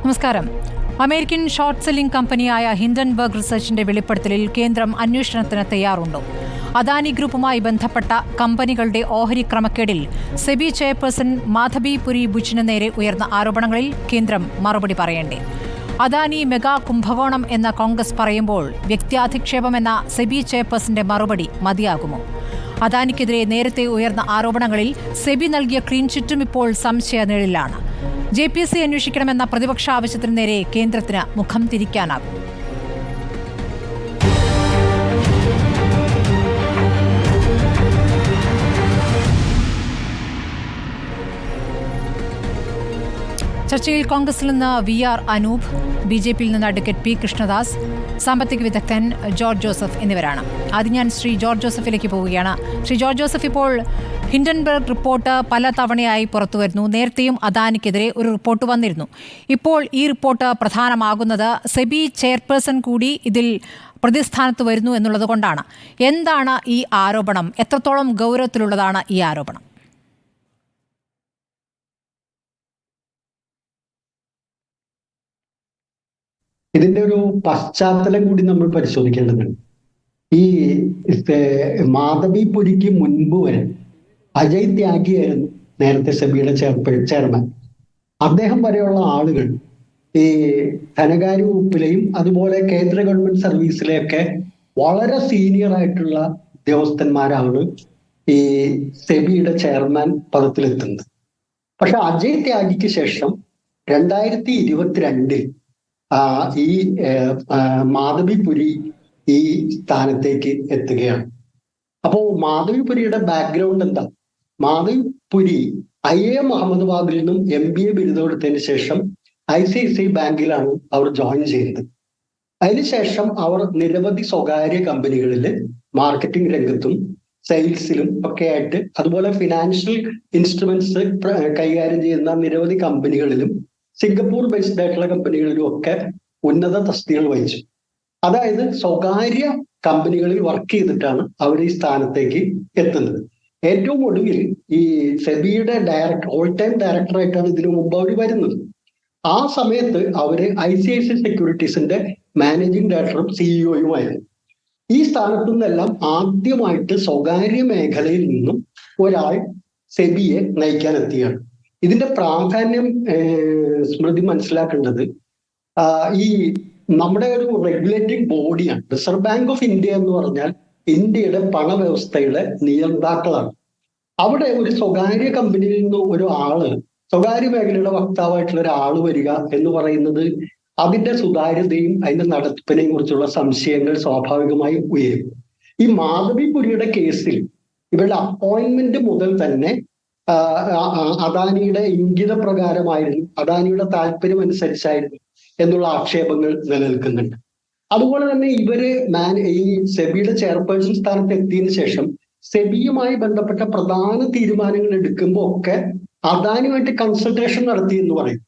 നമസ്കാരം. American short selling കമ്പനിയായ Hindenburg റിസർച്ചിന്റെ വെളിപ്പെടുത്തലിൽ കേന്ദ്രം അന്വേഷണത്തിന് തയ്യാറുണ്ടോ? അദാനി ഗ്രൂപ്പുമായി ബന്ധപ്പെട്ട കമ്പനികളുടെ ഓഹരി ക്രമക്കേടിൽ സെബി ചെയർപേഴ്സൺ മാധബി പുരി ബുച്ചിന് നേരെ ഉയർന്ന ആരോപണങ്ങളിൽ കേന്ദ്രം മറുപടി പറയേണ്ടേ? അദാനി മെഗാ കുംഭകോണം എന്ന കോൺഗ്രസ് പറയുമ്പോൾ വ്യക്തിയാധിക്ഷേപമെന്ന സെബി ചെയർപേഴ്സന്റെ മറുപടി മതിയാകുമോ? അദാനിക്കെതിരെ നേരത്തെ ഉയർന്ന ആരോപണങ്ങളിൽ സെബി നൽകിയ ക്ലീൻചിറ്റും ഇപ്പോൾ സംശയനിഴലിലാണ്. JPC അന്വേഷിക്കണമെന്ന പ്രതിപക്ഷ ആവശ്യത്തിനു നേരെ കേന്ദ്രത്തിന് മുഖം തിരിക്കാനാകും. ചർച്ചയിൽ കോൺഗ്രസിൽ നിന്ന് VR അനൂപ്, BJPയിൽ നിന്ന് അഡ്വക്കേറ്റ് P കൃഷ്ണദാസ്, സാമ്പത്തിക വിദഗ്ധൻ ജോർജ് ജോസഫ് എന്നിവരാണ്. ആദ്യം ഞാൻ ശ്രീ ജോർജ് ജോസഫിലേക്ക് പോവുകയാണ്. ശ്രീ ജോർജ് ജോസഫ്, ഇപ്പോൾ ഹിൻഡൻബർഗ് റിപ്പോർട്ട് പല തവണയായി പുറത്തുവരുന്നു. നേരത്തെയും അദാനിക്കെതിരെ ഒരു റിപ്പോർട്ട് വന്നിരുന്നു. ഇപ്പോൾ ഈ റിപ്പോർട്ട് പ്രധാനമാകുന്നത് സെബി ചെയർപേഴ്സൺ കൂടി ഇതിൽ പ്രതിസ്ഥാനത്ത് വരുന്നു എന്നുള്ളത് കൊണ്ടാണ്. എന്താണ് ഈ ആരോപണം? എത്രത്തോളം ഗൗരവത്തിലുള്ളതാണ് ഈ ആരോപണം? ഇതിന്റെ ഒരു പശ്ചാത്തലം കൂടി നമ്മൾ പരിശോധിക്കേണ്ടതുണ്ട്. ഈ മാധബി പുരിക്ക് മുൻപ് വരെ അജയ് ത്യാഗിയായിരുന്നു നേരത്തെ സെബിയുടെ ചെയർമാൻ. അദ്ദേഹം വരെയുള്ള ആളുകൾ ഈ ധനകാര്യ വകുപ്പിലെയും അതുപോലെ കേന്ദ്ര ഗവൺമെന്റ് സർവീസിലെയൊക്കെ വളരെ സീനിയർ ആയിട്ടുള്ള ഉദ്യോഗസ്ഥന്മാരാണ് ഈ സെബിയുടെ ചെയർമാൻ പദത്തിലെത്തുന്നത്. പക്ഷെ അജയ് ത്യാഗിക്ക് ശേഷം 2022 ഈ മാധബി പുരി ഈ സ്ഥാനത്തേക്ക് എത്തുകയാണ്. അപ്പോ മാധബി പുരിയുടെ ബാക്ക്ഗ്രൗണ്ട് എന്താ? മാധബി പുരി IIM അഹമ്മദാബാദിൽ നിന്നും MBA ബിരുദം എടുത്തതിന് ശേഷം ICICI ബാങ്കിലാണ് അവർ ജോയിൻ ചെയ്യുന്നത്. അതിനുശേഷം അവർ നിരവധി സ്വകാര്യ കമ്പനികളിൽ മാർക്കറ്റിംഗ് രംഗത്തും സെയിൽസിലും ഒക്കെ ആയിട്ട്, അതുപോലെ ഫിനാൻഷ്യൽ ഇൻസ്ട്രുമെന്റ്സ് കൈകാര്യം ചെയ്യുന്ന നിരവധി കമ്പനികളിലും സിംഗപ്പൂർ ബേസ്ഡ് ആയിട്ടുള്ള കമ്പനികളിലും ഒക്കെ ഉന്നത തസ്തികകൾ വഹിച്ചു. അതായത് സ്വകാര്യ കമ്പനികളിൽ വർക്ക് ചെയ്തിട്ടാണ് അവർ ഈ സ്ഥാനത്തേക്ക് എത്തുന്നത്. ഏറ്റവും ഒടുവിൽ ഈ സെബിയുടെ ഓൾ ടൈം ഡയറക്ടറായിട്ടാണ് ഇതിനു മുമ്പ് അവർ വരുന്നത്. ആ സമയത്ത് അവര് ICICI സെക്യൂരിറ്റീസിന്റെ മാനേജിംഗ് ഡയറക്ടറും CEO-യുമായിരുന്നു. ഈ സ്ഥാനത്തു നിന്നെല്ലാം ആദ്യമായിട്ട് സ്വകാര്യ മേഖലയിൽ നിന്നും ഒരാൾ സെബിയെ നയിക്കാൻ എത്തിയാണ്. ഇതിന്റെ പ്രാധാന്യം സ്മൃതി മനസ്സിലാക്കേണ്ടത്, ഈ നമ്മുടെ ഒരു റെഗുലേറ്റിംഗ് ബോഡിയാണ്. റിസർവ് ബാങ്ക് ഓഫ് ഇന്ത്യ എന്ന് പറഞ്ഞാൽ ഇന്ത്യയുടെ പണവ്യവസ്ഥയുടെ നിയന്ത്രാക്കളാണ്. അവിടെ ഒരു സ്വകാര്യ കമ്പനിയിൽ നിന്ന് ഒരു ആള്, സ്വകാര്യ മേഖലയുടെ വക്താവായിട്ടുള്ള ഒരാൾ വരിക എന്ന് പറയുന്നത് അതിന്റെ സുതാര്യതയും അതിന്റെ നടത്തിപ്പിനെയും കുറിച്ചുള്ള സംശയങ്ങൾ സ്വാഭാവികമായും ഉയരും. ഈ മാധബി പുരിയുടെ കേസിൽ ഇവരുടെ അപ്പോയിന്റ്മെന്റ് മുതൽ തന്നെ അദാനിയുടെ ഇംഗിത പ്രകാരമായിരുന്നു, അദാനിയുടെ താല്പര്യം അനുസരിച്ചായിരുന്നു എന്നുള്ള ആക്ഷേപങ്ങൾ നിലനിൽക്കുന്നുണ്ട്. അതുപോലെ തന്നെ ഇവര് ഈ സെബിയുടെ ചെയർപേഴ്സൺ സ്ഥാനത്ത് എത്തിയതിനു ശേഷം സെബിയുമായി ബന്ധപ്പെട്ട പ്രധാന തീരുമാനങ്ങൾ എടുക്കുമ്പോൾ ഒക്കെ അദാനിയുമായിട്ട് കൺസൾട്ടേഷൻ നടത്തി എന്ന് പറയും.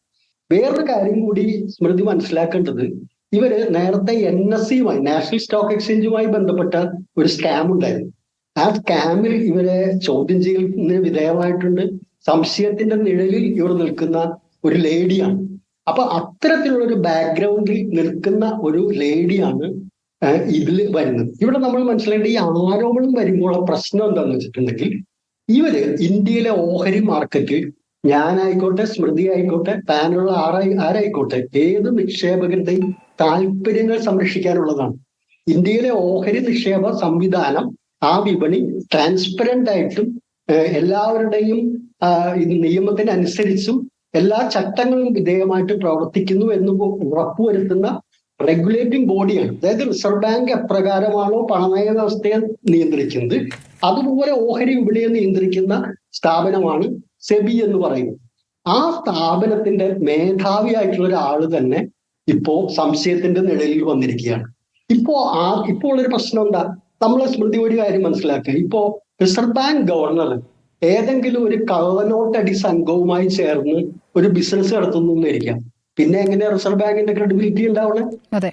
വേറൊരു കാര്യം കൂടി സ്മൃതി മനസ്സിലാക്കേണ്ടത്, ഇവര് നേരത്തെ NSE-യുമായി, നാഷണൽ സ്റ്റോക്ക് എക്സ്ചേഞ്ചുമായി ബന്ധപ്പെട്ട ഒരു സ്കാം ഉണ്ടായിരുന്നു. ആ സ്കാമിൽ ഇവരെ ചോദ്യം ചെയ്യലിന് വിധേയമായിട്ടുണ്ട്. സംശയത്തിന്റെ നിഴലിൽ ഇവർ നിൽക്കുന്ന ഒരു ലേഡിയാണ്. അപ്പൊ അത്തരത്തിലുള്ള ഒരു ബാക്ക്ഗ്രൗണ്ടിൽ നിൽക്കുന്ന ഒരു ലേഡിയാണ് ഇതിൽ വരുന്നത്. ഇവിടെ നമ്മൾ മനസ്സിലാക്കേണ്ട, ഈ ആരോപണം വരുമ്പോൾ പ്രശ്നം എന്താണെന്ന് വെച്ചിട്ടുണ്ടെങ്കിൽ, ഇവര് ഇന്ത്യയിലെ ഓഹരി മാർക്കറ്റിൽ, ഞാനായിക്കോട്ടെ സ്മൃതി ആയിക്കോട്ടെ പാനുള്ള ആരായിക്കോട്ടെ, ഏത് നിക്ഷേപകരുടെയും താല്പര്യങ്ങൾ സംരക്ഷിക്കാനുള്ളതാണ്. ഇന്ത്യയിലെ ഓഹരി നിക്ഷേപ സംവിധാനം, ആ വിപണി ട്രാൻസ്പെറന്റ് ആയിട്ടും എല്ലാവരുടെയും നിയമത്തിനനുസരിച്ചും എല്ലാ ചട്ടങ്ങളും വിധേയമായിട്ട് പ്രവർത്തിക്കുന്നു എന്ന് ഉറപ്പുവരുത്തുന്ന റെഗുലേറ്റിംഗ് ബോഡിയാണ്. അതായത് റിസർവ് ബാങ്ക് എപ്രകാരമാണോ പണനയ വ്യവസ്ഥയെ നിയന്ത്രിക്കുന്നത്, അതുപോലെ ഓഹരി വിപണിയെ നിയന്ത്രിക്കുന്ന സ്ഥാപനമാണ് സെബി എന്ന് പറയുന്നത്. ആ സ്ഥാപനത്തിന്റെ മേധാവിയായിട്ടുള്ള ഒരാള് തന്നെ ഇപ്പോ സംശയത്തിന്റെ നിഴലിൽ വന്നിരിക്കുകയാണ്. ഇപ്പോൾ ഒരു പ്രശ്നം എന്താ? നമ്മളെ സ്മൃതി ഒരു കാര്യം മനസ്സിലാക്കുക. ഇപ്പോ റിസർവ് ബാങ്ക് ഗവർണർ ഏതെങ്കിലും ഒരു കള്ളനോട്ടടി സംഘവുമായി ചേർന്ന് ഒരു ബിസിനസ് നടത്തുന്നു എന്നിരിക്കാം. പിന്നെ എങ്ങനെയാ റിസർവ് ബാങ്കിന്റെ ക്രെഡിബിലിറ്റി ഉണ്ടാവണേ?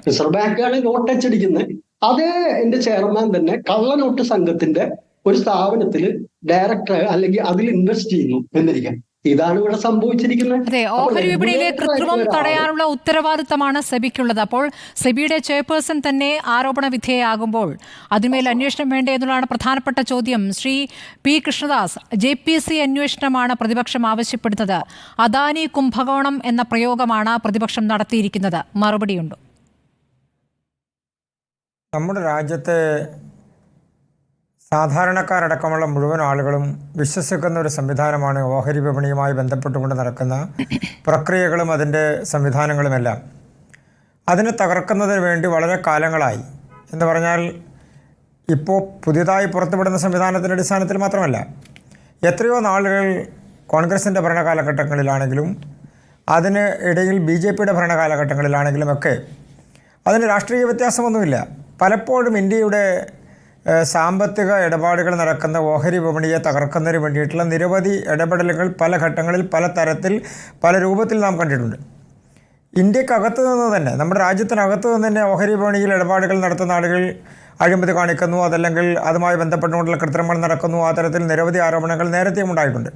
റിസർവ് ബാങ്കാണ് നോട്ട് അച്ചടിക്കുന്നത്. അതേ എന്റെ ചെയർമാൻ തന്നെ കള്ളനോട്ട് സംഘത്തിന്റെ ഒരു സ്ഥാപനത്തിൽ ഡയറക്ടർ അല്ലെങ്കിൽ അതിൽ ഇൻവെസ്റ്റ് ചെയ്യുന്നു എന്നിരിക്കാം. ഇതാണ് ഇവിടെ സംഭവിച്ചിരിക്കുന്നത്. അതെ, ഓഹരി വിപണിയിലെ കൃത്രിമം തടയാനുള്ള ഉത്തരവാദിത്തമാണ് സെബിക്കുള്ളത്. അപ്പോൾ സെബിയുടെ ചെയർപേഴ്സൺ തന്നെ ആരോപണ വിധേയയാകുമ്പോൾ അതിന്മേൽ അന്വേഷണം വേണ്ടേ എന്നുള്ളതാണ് പ്രധാനപ്പെട്ട ചോദ്യം. ശ്രീ പി കൃഷ്ണദാസ്, JPC അന്വേഷണമാണ് പ്രതിപക്ഷം ആവശ്യപ്പെടുന്നത്. അദാനി കുംഭകോണം എന്ന പ്രയോഗമാണ് പ്രതിപക്ഷം നടത്തിയിരിക്കുന്നത്. മറുപടിയുണ്ടോ? നമ്മുടെ രാജ്യത്തെ സാധാരണക്കാരടക്കമുള്ള മുഴുവൻ ആളുകളും വിശ്വസിക്കുന്ന ഒരു സംവിധാനമാണ് ഓഹരി വിപണിയുമായി ബന്ധപ്പെട്ടുകൊണ്ട് നടക്കുന്ന പ്രക്രിയകളും അതിൻ്റെ സംവിധാനങ്ങളുമെല്ലാം. അതിനെ തകർക്കുന്നതിന് വേണ്ടി വളരെ കാലങ്ങളായി എന്ന് പറഞ്ഞാൽ ഇപ്പോൾ പുതിയതായി പുറത്തുവിടുന്ന സംവിധാനത്തിൻ്റെ അടിസ്ഥാനത്തിൽ മാത്രമല്ല, എത്രയോ നാളുകൾ കോൺഗ്രസിൻ്റെ ഭരണകാലഘട്ടങ്ങളിലാണെങ്കിലും അതിന് ഇടയിൽ BJPയുടെ ഭരണകാലഘട്ടങ്ങളിലാണെങ്കിലും ഒക്കെ അതിന് രാഷ്ട്രീയ വ്യത്യാസമൊന്നുമില്ല. പലപ്പോഴും ഇന്ത്യയുടെ സാമ്പത്തിക ഇടപാടുകൾ നടക്കുന്ന ഓഹരി വിപണിയെ തകർക്കുന്നതിന് വേണ്ടിയിട്ടുള്ള നിരവധി ഇടപെടലുകൾ പല ഘട്ടങ്ങളിൽ പല തരത്തിൽ പല രൂപത്തിൽ നാം കണ്ടിട്ടുണ്ട്. ഇന്ത്യക്കകത്ത് നിന്ന് തന്നെ, നമ്മുടെ രാജ്യത്തിനകത്ത് നിന്ന് തന്നെ ഓഹരി വിപണിയിൽ ഇടപാടുകൾ നടത്തുന്ന ആളുകൾ അഴിമതി കാണിക്കുന്നു, അതല്ലെങ്കിൽ അതുമായി ബന്ധപ്പെട്ടുകൊണ്ടുള്ള കൃത്രിമങ്ങൾ നടക്കുന്നു. ആ തരത്തിൽ നിരവധി ആരോപണങ്ങൾ നേരത്തെയും ഉണ്ടായിട്ടുണ്ട്.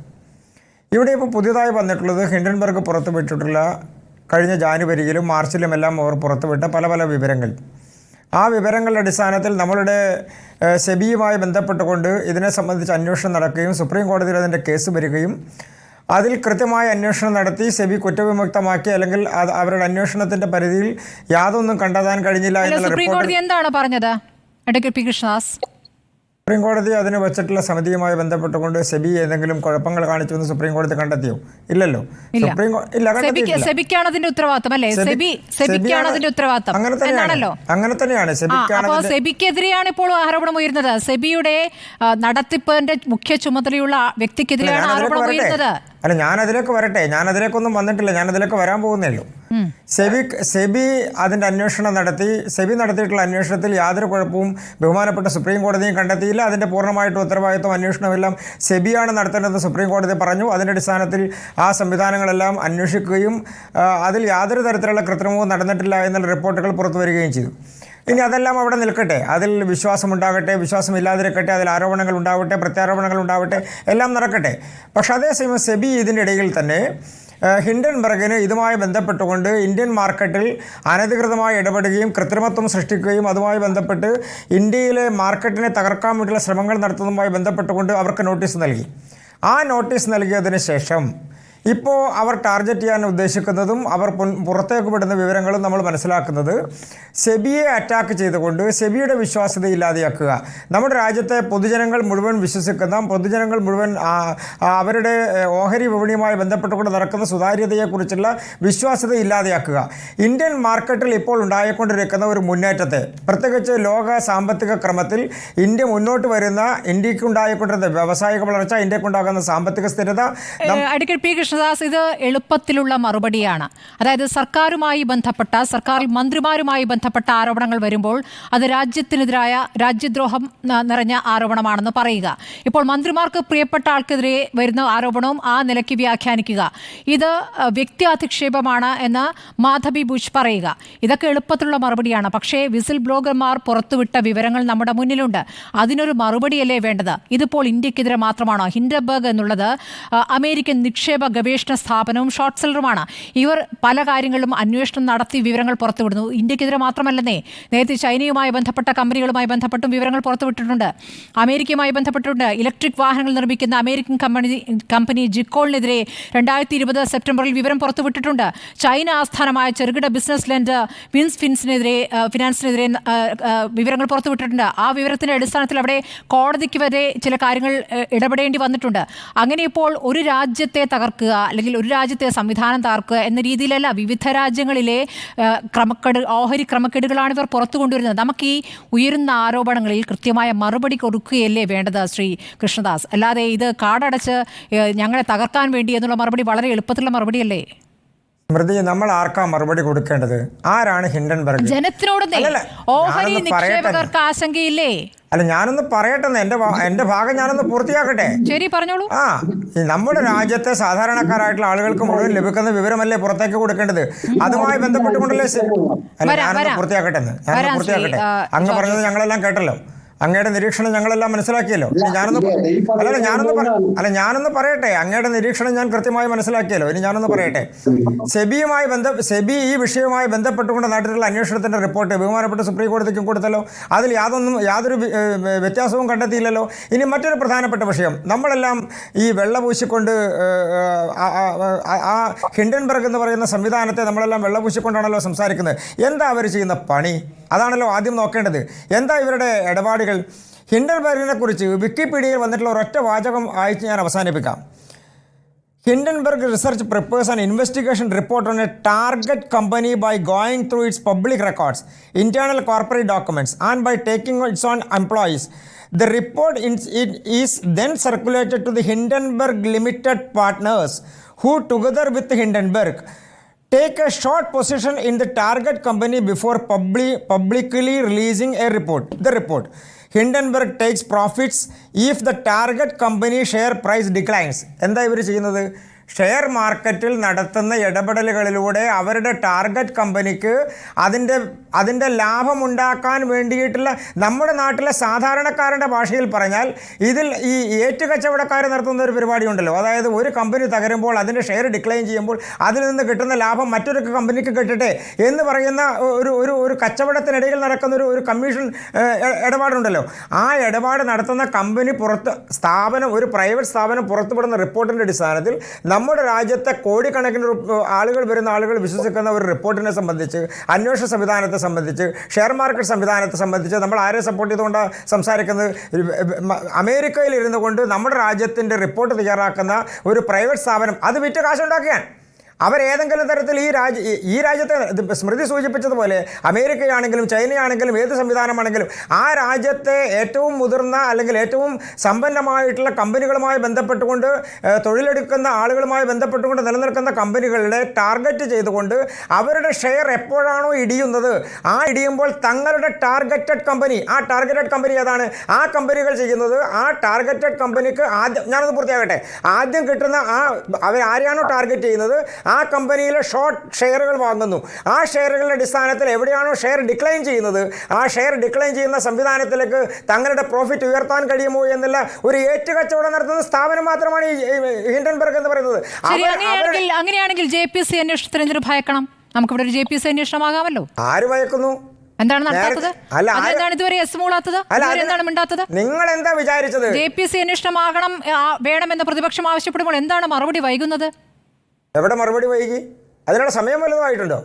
ഇവിടെ ഇപ്പോൾ പുതിയതായി വന്നിട്ടുള്ളത് ഹിൻഡൻബർഗ് പുറത്തുവിട്ടിട്ടുള്ള കഴിഞ്ഞ ജാനുവരിയിലും മാർച്ചിലുമെല്ലാം അവർ പുറത്തുവിട്ട പല പല വിവരങ്ങൾ. ആ വിവരങ്ങളുടെ അടിസ്ഥാനത്തിൽ നമ്മളുടെ സെബിയുമായി ബന്ധപ്പെട്ടുകൊണ്ട് ഇതിനെ സംബന്ധിച്ച് അന്വേഷണം നടക്കുകയും സുപ്രീം കോടതിയിൽ അതിൻ്റെ കേസ് വരികയും അതിൽ കൃത്യമായ അന്വേഷണം നടത്തി സെബി കുറ്റവിമുക്തമാക്കി, അല്ലെങ്കിൽ അവരുടെ അന്വേഷണത്തിൻ്റെ പരിധിയിൽ യാതൊന്നും കണ്ടെത്താൻ കഴിഞ്ഞില്ല എന്നുള്ള റിപ്പോർട്ട് എന്താണ് പറഞ്ഞത് അഡ്വക്കേറ്റ് പി കൃഷ്ണദാസ്? സുപ്രീം കോടതി അതിന് വെച്ചിട്ടുള്ള സമിതിയുമായി ബന്ധപ്പെട്ടുകൊണ്ട് സെബി എന്തെങ്കിലും കുഴപ്പങ്ങൾ കാണിച്ചു എന്ന് സുപ്രീം കോടതി കണ്ടെത്തിയോ? ഇല്ലല്ലോ. സെബിക്കാണ് അതിന്റെ ഉത്തരവാദിത്തം അല്ലേ? സെബിക്കാണ് അതിന്റെ ഉത്തരവാദിത്തം. അങ്ങനെ തന്നെയാണ്. സെബിക്കെതിരെയാണ് ഇപ്പോൾ ആരോപണം ഉയരുന്നത്. സെബിയുടെ നടത്തിപ്പിന്റെ മുഖ്യ ചുമതലയുള്ള വ്യക്തിക്കെതിരെയാണ് ആരോപണം ഉയരുന്നത്. അല്ല, ഞാനതിലേക്ക് വരട്ടെ. ഞാനതിലേക്കൊന്നും വന്നിട്ടില്ല, ഞാനതിലേക്ക് വരാൻ പോകുന്നേ ഉള്ളൂ. സെബി അതിൻ്റെ അന്വേഷണം നടത്തി. സെബി നടത്തിയിട്ടുള്ള അന്വേഷണത്തിൽ യാതൊരു കുഴപ്പവും ബഹുമാനപ്പെട്ട സുപ്രീം കോടതിയും കണ്ടെത്തിയില്ല. അതിൻ്റെ പൂർണ്ണമായിട്ട് ഉത്തരവാദിത്വം അന്വേഷണമെല്ലാം സെബിയാണ് നടത്തേണ്ടത് സുപ്രീം കോടതി പറഞ്ഞു. അതിൻ്റെ അടിസ്ഥാനത്തിൽ ആ സംവിധാനങ്ങളെല്ലാം അന്വേഷിക്കുകയും അതിൽ യാതൊരു തരത്തിലുള്ള കൃത്രിമവും നടന്നിട്ടില്ല എന്നുള്ള റിപ്പോർട്ടുകൾ പുറത്തു വരികയും ചെയ്തു. ഇനി അതെല്ലാം അവിടെ നിൽക്കട്ടെ, അതിൽ വിശ്വാസമുണ്ടാകട്ടെ, വിശ്വാസമില്ലാതിരിക്കട്ടെ, അതിൽ ആരോപണങ്ങൾ ഉണ്ടാവട്ടെ, പ്രത്യാരോപണങ്ങൾ ഉണ്ടാവട്ടെ, എല്ലാം നടക്കട്ടെ. പക്ഷേ അതേസമയം സെബി ഇതിൻ്റെ ഇടയിൽ തന്നെ ഹിൻഡൻബർഗിന് ഇതുമായി ബന്ധപ്പെട്ടുകൊണ്ട് ഇന്ത്യൻ മാർക്കറ്റിൽ അനധികൃതമായി ഇടപെടുകയും കൃത്രിമത്വം സൃഷ്ടിക്കുകയും അതുമായി ബന്ധപ്പെട്ട് ഇന്ത്യയിലെ മാർക്കറ്റിനെ തകർക്കാൻ വേണ്ടിയുള്ള ശ്രമങ്ങൾ നടത്തുന്നതുമായി ബന്ധപ്പെട്ടുകൊണ്ട് അവർക്ക് നോട്ടീസ് നൽകി. ആ നോട്ടീസ് നൽകിയതിന് ശേഷം ഇപ്പോൾ അവർ ടാർഗറ്റ് ചെയ്യാൻ ഉദ്ദേശിക്കുന്നതും അവർ പുറത്തേക്ക് വിടുന്ന വിവരങ്ങളും നമ്മൾ മനസ്സിലാക്കുന്നത് സെബിയെ അറ്റാക്ക് ചെയ്തുകൊണ്ട് സെബിയുടെ വിശ്വാസ്യത ഇല്ലാതെയാക്കുക. നമ്മുടെ രാജ്യത്തെ പൊതുജനങ്ങൾ മുഴുവൻ വിശ്വസിക്കുന്ന, പൊതുജനങ്ങൾ മുഴുവൻ അവരുടെ ഓഹരി വിപണിയുമായി ബന്ധപ്പെട്ടുകൊണ്ട് നടക്കുന്ന സുതാര്യതയെക്കുറിച്ചുള്ള വിശ്വാസ്യത ഇല്ലാതെയാക്കുക. ഇന്ത്യൻ മാർക്കറ്റിൽ ഇപ്പോൾ ഉണ്ടായിക്കൊണ്ടിരിക്കുന്ന ഒരു മുന്നേറ്റത്തെ, പ്രത്യേകിച്ച് ലോക സാമ്പത്തിക ക്രമത്തിൽ ഇന്ത്യ മുന്നോട്ട് വരുന്ന, ഇന്ത്യക്കുണ്ടായിക്കൊണ്ടിരുന്ന വ്യാവസായിക വളർച്ച, ഇന്ത്യക്കുണ്ടാകുന്ന സാമ്പത്തിക സ്ഥിരത. ഇത് എളുപ്പത്തിലുള്ള മറുപടിയാണ്. അതായത് സർക്കാരുമായി ബന്ധപ്പെട്ട, സർക്കാർ മന്ത്രിമാരുമായി ബന്ധപ്പെട്ട ആരോപണങ്ങൾ വരുമ്പോൾ അത് രാജ്യത്തിനെതിരായ രാജ്യദ്രോഹം നിറഞ്ഞ ആരോപണമാണെന്ന് പറയുക. ഇപ്പോൾ മന്ത്രിമാർക്ക് പ്രിയപ്പെട്ട ആൾക്കെതിരെ വരുന്ന ആരോപണവും ആ നിലയ്ക്ക് വ്യാഖ്യാനിക്കുക. ഇത് വ്യക്തി അധിക്ഷേപമാണ് എന്ന് മാധബി ബുഷ് പറയുക. ഇതൊക്കെ എളുപ്പത്തിലുള്ള മറുപടിയാണ്. പക്ഷേ വിസിൽ ബ്ലോഗർമാർ പുറത്തുവിട്ട വിവരങ്ങൾ നമ്മുടെ മുന്നിലുണ്ട്. അതിനൊരു മറുപടിയല്ലേ വേണ്ടത്? ഇതിപ്പോൾ ഇന്ത്യക്കെതിരെ മാത്രമാണോ? ഹിൻഡൻബർഗ് എന്നുള്ളത് അമേരിക്കൻ നിക്ഷേപ ഗവേഷണ സ്ഥാപനവും ഷോർട്ട് സെല്ലറുമാണ്. ഇവർ പല കാര്യങ്ങളിലും അന്വേഷണം നടത്തി വിവരങ്ങൾ പുറത്തുവിടുന്നു. ഇന്ത്യക്കെതിരെ മാത്രമല്ലെന്നേ. നേരത്തെ ചൈനയുമായി ബന്ധപ്പെട്ട കമ്പനികളുമായി ബന്ധപ്പെട്ടും വിവരങ്ങൾ പുറത്തുവിട്ടിട്ടുണ്ട്. അമേരിക്കയുമായി ബന്ധപ്പെട്ടിട്ടുണ്ട്. ഇലക്ട്രിക് വാഹനങ്ങൾ നിർമ്മിക്കുന്ന അമേരിക്കൻ കമ്പനി ജിക്കോളിനെതിരെ 2020 സെപ്റ്റംബറിൽ വിവരം പുറത്തുവിട്ടിട്ടുണ്ട്. ചൈന ആസ്ഥാനമായ ചെറുകിട ബിസിനസ് ലെൻഡർ ഫിനാൻസിനെതിരെ വിവരങ്ങൾ പുറത്തുവിട്ടിട്ടുണ്ട്. ആ വിവരത്തിന്റെ അടിസ്ഥാനത്തിൽ അവിടെ കോടതിക്ക് വരെ ചില കാര്യങ്ങൾ ഇടപെടേണ്ടി വന്നിട്ടുണ്ട്. അങ്ങനെ ഇപ്പോൾ ഒരു രാജ്യത്തെ തകർക്കുക, അല്ലെങ്കിൽ ഒരു രാജ്യത്തെ സംവിധാനം തകർക്കുക എന്ന രീതിയിലല്ല, വിവിധ രാജ്യങ്ങളിലെ ഓഹരി ക്രമക്കേടുകളാണ് ഇവർ പുറത്തു കൊണ്ടുവരുന്നത്. നമുക്ക് ഈ ഉയരുന്ന ആരോപണങ്ങളിൽ കൃത്യമായ മറുപടി കൊടുക്കുകയല്ലേ വേണ്ടത് ശ്രീ കൃഷ്ണദാസ്? അല്ലാതെ ഇത് കാടടച്ച് ഞങ്ങളെ തകർക്കാൻ വേണ്ടി എന്നുള്ള മറുപടി വളരെ എളുപ്പത്തിലുള്ള മറുപടിയല്ലേ? സ്മൃതി, നമ്മൾ ആർക്കാ മറുപടി കൊടുക്കേണ്ടത്? ആരാണ് ഹിൻഡൻബർഗ്? ജനത്തിനോട്. ഓഹരി നിക്ഷേപകർക്ക് ആശങ്കയില്ലേ? അല്ല, ഞാനൊന്ന് പറയട്ടെ, എന്റെ ഭാഗം ഞാനൊന്ന് പൂർത്തിയാക്കട്ടെ. ശരി, പറഞ്ഞോളൂ. നമ്മുടെ രാജ്യത്തെ സാധാരണക്കാരായിട്ടുള്ള ആളുകൾക്ക് മുഴുവൻ ലഭിക്കുന്ന വിവരമല്ലേ പുറത്തേക്ക് കൊടുക്കേണ്ടത്? അതുമായി ബന്ധപ്പെട്ടുകൊണ്ടല്ലേ. അല്ല, ഞാനൊന്ന് പൂർത്തിയാക്കട്ടെ. അങ്ങ് പറഞ്ഞത് ഞങ്ങളെല്ലാം കേട്ടല്ലോ. അങ്ങയുടെ നിരീക്ഷണം ഞങ്ങളെല്ലാം മനസ്സിലാക്കിയല്ലോ. ഇനി ഞാനൊന്ന് പറയട്ടെ. അങ്ങയുടെ നിരീക്ഷണം ഞാൻ കൃത്യമായി മനസ്സിലാക്കിയല്ലോ. ഇനി ഞാനൊന്ന് പറയട്ടെ. സെബി ഈ വിഷയവുമായി ബന്ധപ്പെട്ടുകൊണ്ട് നടത്തിയിട്ടുള്ള അന്വേഷണത്തിന്റെ റിപ്പോർട്ട് ബഹുമാനപ്പെട്ട സുപ്രീം കോടതിക്കും കൊടുത്തല്ലോ. അതിൽ യാതൊരു വ്യത്യാസവും കണ്ടെത്തിയില്ലല്ലോ. ഇനി മറ്റൊരു പ്രധാനപ്പെട്ട വിഷയം, നമ്മളെല്ലാം ഈ വെള്ളപൂശിക്കൊണ്ട് ആ ഹിൻഡൻബർഗ് എന്ന് പറയുന്ന സംവിധാനത്തെ നമ്മളെല്ലാം വെള്ളപൂശിക്കൊണ്ടാണല്ലോ സംസാരിക്കുന്നത്. എന്താ അവർ ചെയ്യുന്ന പണി? അതാണല്ലോ ആദ്യം നോക്കേണ്ടത്. എന്താ ഇവരുടെ ഇടപാടുകൾ? ഹിൻഡൻബർഗിനെ കുറിച്ച് വിക്കിപീഡിയയിൽ വന്നിട്ടുള്ള ഒരൊറ്റ വാചകം വായിച്ച് ഞാൻ അവസാനിപ്പിക്കാം. Hindenburg Research prepares an investigation report on a target company by going through its public records, internal corporate documents, and by taking its own employees. The report is then circulated to the Hindenburg Limited partners, who together with Hindenburg take a short position in the target company before publicly releasing the report. Hindenburg takes profits if the target company share price declines. എന്താ ഇവർ ചെയ്യുന്നത്? Share മാർക്കറ്റിൽ നടത്തുന്ന ഇടപെടലുകളിലൂടെ അവരുടെ target കമ്പനിക്ക് അതിൻ്റെ ലാഭമുണ്ടാക്കാൻ വേണ്ടിയിട്ടുള്ള, നമ്മുടെ നാട്ടിലെ സാധാരണക്കാരൻ്റെ ഭാഷയിൽ പറഞ്ഞാൽ ഇതിൽ ഈ ഏറ്റുകച്ചവടക്കാർ നടത്തുന്ന ഒരു പരിപാടി ഉണ്ടല്ലോ. അതായത് ഒരു കമ്പനി തകരുമ്പോൾ അതിൻ്റെ ഷെയർ ഡിക്ലൈൻ ചെയ്യുമ്പോൾ അതിൽ നിന്ന് കിട്ടുന്ന ലാഭം മറ്റൊരു കമ്പനിക്ക് കിട്ടട്ടെ എന്ന് പറയുന്ന ഒരു കച്ചവടത്തിനിടയിൽ നടക്കുന്ന ഒരു കമ്മീഷൻ ഇടപാടുണ്ടല്ലോ. ആ ഇടപാട് നടത്തുന്ന കമ്പനി ഒരു പ്രൈവറ്റ് സ്ഥാപനം പുറത്തുവിടുന്ന റിപ്പോർട്ടിൻ്റെ അടിസ്ഥാനത്തിൽ നമ്മുടെ രാജ്യത്തെ കോടിക്കണക്കിന് ആളുകൾ വിശ്വസിക്കുന്ന ഒരു റിപ്പോർട്ടിനെ സംബന്ധിച്ച്, അന്വേഷണ സംവിധാനത്തെ സംബന്ധിച്ച്, ഷെയർ മാർക്കറ്റ് സംവിധാനത്തെ സംബന്ധിച്ച് നമ്മൾ ആരെ സപ്പോർട്ട് ചെയ്തുകൊണ്ടാണ് സംസാരിക്കുന്നത്? അമേരിക്കയിൽ ഇരുന്നു കൊണ്ട് നമ്മുടെ രാജ്യത്തിൻ്റെ റിപ്പോർട്ട് തയ്യാറാക്കുന്ന ഒരു പ്രൈവറ്റ് സ്ഥാപനം അത് വിറ്റ് കാശുണ്ടാക്കിയാണ്. അവരേതെങ്കിലും തരത്തിൽ ഈ രാജ്യത്തെ സ്മൃതി സൂചിപ്പിച്ചതുപോലെ അമേരിക്കയാണെങ്കിലും ചൈനയാണെങ്കിലും ഏത് സംവിധാനമാണെങ്കിലും ആ രാജ്യത്തെ ഏറ്റവും മുതിർന്ന അല്ലെങ്കിൽ ഏറ്റവും സമ്പന്നമായിട്ടുള്ള കമ്പനികളുമായി ബന്ധപ്പെട്ടുകൊണ്ട്, തൊഴിലെടുക്കുന്ന ആളുകളുമായി ബന്ധപ്പെട്ടുകൊണ്ട് നിലനിൽക്കുന്ന കമ്പനികളുടെ ടാർഗറ്റ് ചെയ്തുകൊണ്ട് അവരുടെ ഷെയർ എപ്പോഴാണോ ഇടിയുന്നത്, ആ ഇടിയുമ്പോൾ തങ്ങളുടെ ടാർഗറ്റഡ് കമ്പനി ഏതാണ്? ആ കമ്പനികൾ ചെയ്യുന്നത്, ആ ടാർഗറ്റഡ് കമ്പനിക്ക് ഞാനത് പൂർത്തിയാകട്ടെ, ആദ്യം കിട്ടുന്ന അവരാരെയാണോ ടാർഗറ്റ് ചെയ്യുന്നത് ആ കമ്പനിയിലെ ഷോർട്ട് ഷെയറുകൾ വാങ്ങുന്നു. ആ ഷെയറുകളുടെ അടിസ്ഥാനത്തിൽ എവിടെയാണോ ഷെയർ ഡിക്ലൈൻ ചെയ്യുന്നത് ആ ഷെയർ ഡിക്ലൈൻ ചെയ്യുന്ന സംവിധാനത്തിലേക്ക് തങ്ങളുടെ പ്രോഫിറ്റ് ഉയർത്താൻ കഴിയുമോ എന്നുള്ള ഒരു ഏറ്റുകച്ചവടം നടത്തുന്ന സ്ഥാപനം മാത്രമാണ് ഈ ഹിൻഡൻബർഗ് എന്ന് പറയുന്നത്. അങ്ങനെയാണെങ്കിൽ JPC അന്വേഷണത്തിന് എന്തിനു ഭയക്കണം? നമുക്കിവിടെ ഒരു JPC അന്വേഷണമാകാമല്ലോ. ആര് ഭയക്കുന്നു? എന്താണ് നടത്താത്തത്? എന്താണ് ഇതുവരെ മൂളാത്തത്? എന്താണ് മിണ്ടാത്തത്? നിങ്ങൾ എന്താ വിചാരിച്ചത്? JPC അന്വേഷണമാകണം വേണമെന്ന് പ്രതിപക്ഷം ആവശ്യപ്പെടുമ്പോൾ എന്താണ് മറുപടി വൈകുന്നത്? എവിടെ മറുപടി വൈകി? അതിനുള്ള സമയം വലുതായിട്ടുണ്ടോ?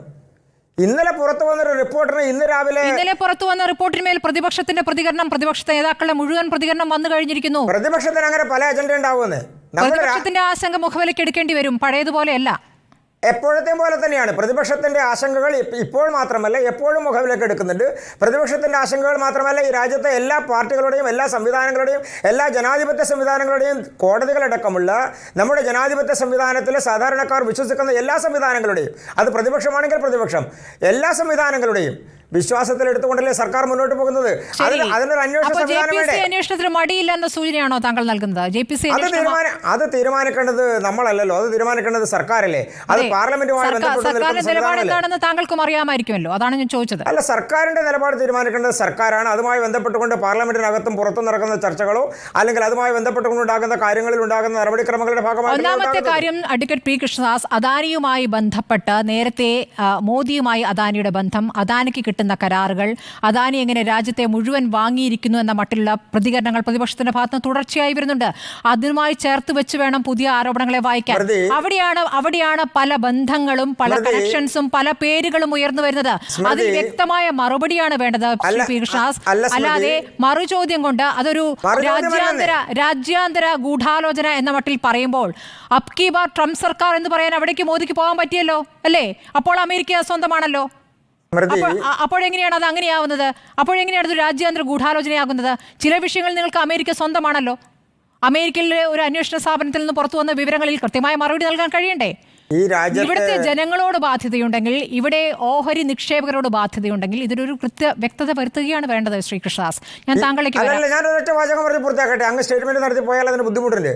ഇന്നലെ പുറത്തു വന്നൊരു റിപ്പോർട്ടിന് ഇന്നലെ പുറത്തു വന്ന റിപ്പോർട്ടിന്മേൽ പ്രതിപക്ഷത്തിന്റെ പ്രതികരണം, പ്രതിപക്ഷ നേതാക്കളുടെ മുഴുവൻ പ്രതികരണം വന്നു കഴിഞ്ഞിരിക്കുന്നു. പ്രതിപക്ഷത്തിന് അങ്ങനെ പല അജണ്ട ഉണ്ടാവുമെന്ന് പ്രതിപക്ഷത്തിന്റെ ആശങ്ക മുഖവിലേക്ക് എടുക്കേണ്ടി വരും. പഴയതുപോലെയല്ല, എപ്പോഴത്തെയും പോലെ തന്നെയാണ്. പ്രതിപക്ഷത്തിൻ്റെ ആശങ്കകൾ ഇപ്പോൾ മാത്രമല്ല എപ്പോഴും മുഖവിലേക്ക് എടുക്കുന്നുണ്ട്. പ്രതിപക്ഷത്തിൻ്റെ ആശങ്കകൾ മാത്രമല്ല ഈ രാജ്യത്തെ എല്ലാ പാർട്ടികളുടെയും, എല്ലാ സംവിധാനങ്ങളുടെയും, എല്ലാ ജനാധിപത്യ സംവിധാനങ്ങളുടെയും, കോടതികളടക്കമുള്ള നമ്മുടെ ജനാധിപത്യ സംവിധാനത്തിലെ സാധാരണക്കാർ വിശ്വസിക്കുന്ന എല്ലാ സംവിധാനങ്ങളുടെയും, അത് പ്രതിപക്ഷമാണെങ്കിൽ പ്രതിപക്ഷം, എല്ലാ സംവിധാനങ്ങളുടെയും വിശ്വാസത്തിലെടുത്തുകൊണ്ടല്ലേ സർക്കാർ മുന്നോട്ട് പോകുന്നത്. അതിനൊരു അന്വേഷണത്തിന് മടിയില്ല എന്ന സൂചനയാണോ താങ്കൾ നൽകുന്നത്? അത് തീരുമാനിക്കേണ്ടത് നമ്മളല്ലല്ലോ, അത് തീരുമാനിക്കേണ്ടത് സർക്കാരല്ലേ. അത് പാർലമെന്റുമായി ബന്ധപ്പെട്ട് താങ്കൾക്കും അറിയാമായിരിക്കുമല്ലോ, അതാണ് ഞാൻ ചോദിച്ചത്. അല്ല, സർക്കാരിന്റെ നിലപാട് തീരുമാനിക്കേണ്ടത് സർക്കാരാണ്. അതുമായി ബന്ധപ്പെട്ടുകൊണ്ട് പാർലമെന്റിനകത്തും പുറത്തും നടക്കുന്ന ചർച്ചകളോ അല്ലെങ്കിൽ അതുമായി ബന്ധപ്പെട്ടുകൊണ്ടുണ്ടാകുന്ന കാര്യങ്ങളിൽ ഉണ്ടാകുന്ന നടപടിക്രമങ്ങളുടെ ഭാഗമായി. ഒന്നാമത്തെ കാര്യം, അഡ്വക്കേറ്റ് പി കൃഷ്ണദാസ്, അദാനിയുമായി ബന്ധപ്പെട്ട് നേരത്തെ മോദിയുമായി അദാനിയുടെ ബന്ധം, അദാനിക്ക് കിട്ടുന്ന കരാറുകൾ, അദാനി എങ്ങനെ രാജ്യത്തെ മുഴുവൻ വാങ്ങിയിരിക്കുന്നു എന്ന മട്ടിലുള്ള പ്രതികരണങ്ങൾ പ്രതിപക്ഷത്തിന്റെ ഭാഗത്ത് തുടർച്ചയായി വരുന്നുണ്ട്. അതുമായി ചേർത്ത് വെച്ച് വേണം പുതിയ ആരോപണങ്ങളെ വായിക്കാൻ. അവിടെയാണ് പല ബന്ധങ്ങളും പല കണക്ഷൻസും പല പേരുകളും ഉയർന്നു വരുന്നത്. അതിൽ വ്യക്തമായ മറുപടിയാണ് വേണ്ടത് പി കൃഷ്ണദാസ്. അല്ലാതെ മറുചോദ്യം കൊണ്ട് അതൊരു രാജ്യാന്തര ഗൂഢാലോചന എന്ന മട്ടിൽ പറയുമ്പോൾ അബ് കി ബാർ ട്രംപ് സർക്കാർ എന്ന് പറയാൻ അവിടേക്ക് മോദിക്ക് പോകാൻ പറ്റിയല്ലോ അല്ലേ? അപ്പോൾ അമേരിക്ക സ്വന്തമാണല്ലോ. അപ്പോഴെങ്ങനെയാണ് അത് അങ്ങനെയാവുന്നത്? അപ്പോഴെങ്ങനെയാണ് അത് രാജ്യാന്തര ഗൂഢാലോചനയാകുന്നത്? ചില വിഷയങ്ങൾ നിങ്ങൾക്ക് അമേരിക്ക സ്വന്തമാണല്ലോ. അമേരിക്കയിലെ ഒരു അന്വേഷണ സ്ഥാപനത്തിൽ നിന്ന് പുറത്തു വന്ന വിവരങ്ങളിൽ കൃത്യമായ മറുപടി നൽകാൻ കഴിയണ്ടേ? ഇവിടുത്തെ ജനങ്ങളോട് ബാധ്യതയുണ്ടെങ്കിൽ, ഇവിടെ ഓഹരി നിക്ഷേപകരോട് ബാധ്യതയുണ്ടെങ്കിൽ ഇതിനൊരു വ്യക്തത വരുത്തുകയാണ് വേണ്ടത്. ശ്രീകൃഷ്ണദാസ്, ഞാൻ താങ്കളിലേക്ക് ഞാൻ ഒരൊറ്റ വാചകം പറഞ്ഞ് പൂർത്തിയാക്കട്ടെ. അങ്ങ് സ്റ്റേറ്റ്മെന്റ് നടത്തി പോയാൽ അതിന് ബുദ്ധിമുട്ടുണ്ട്.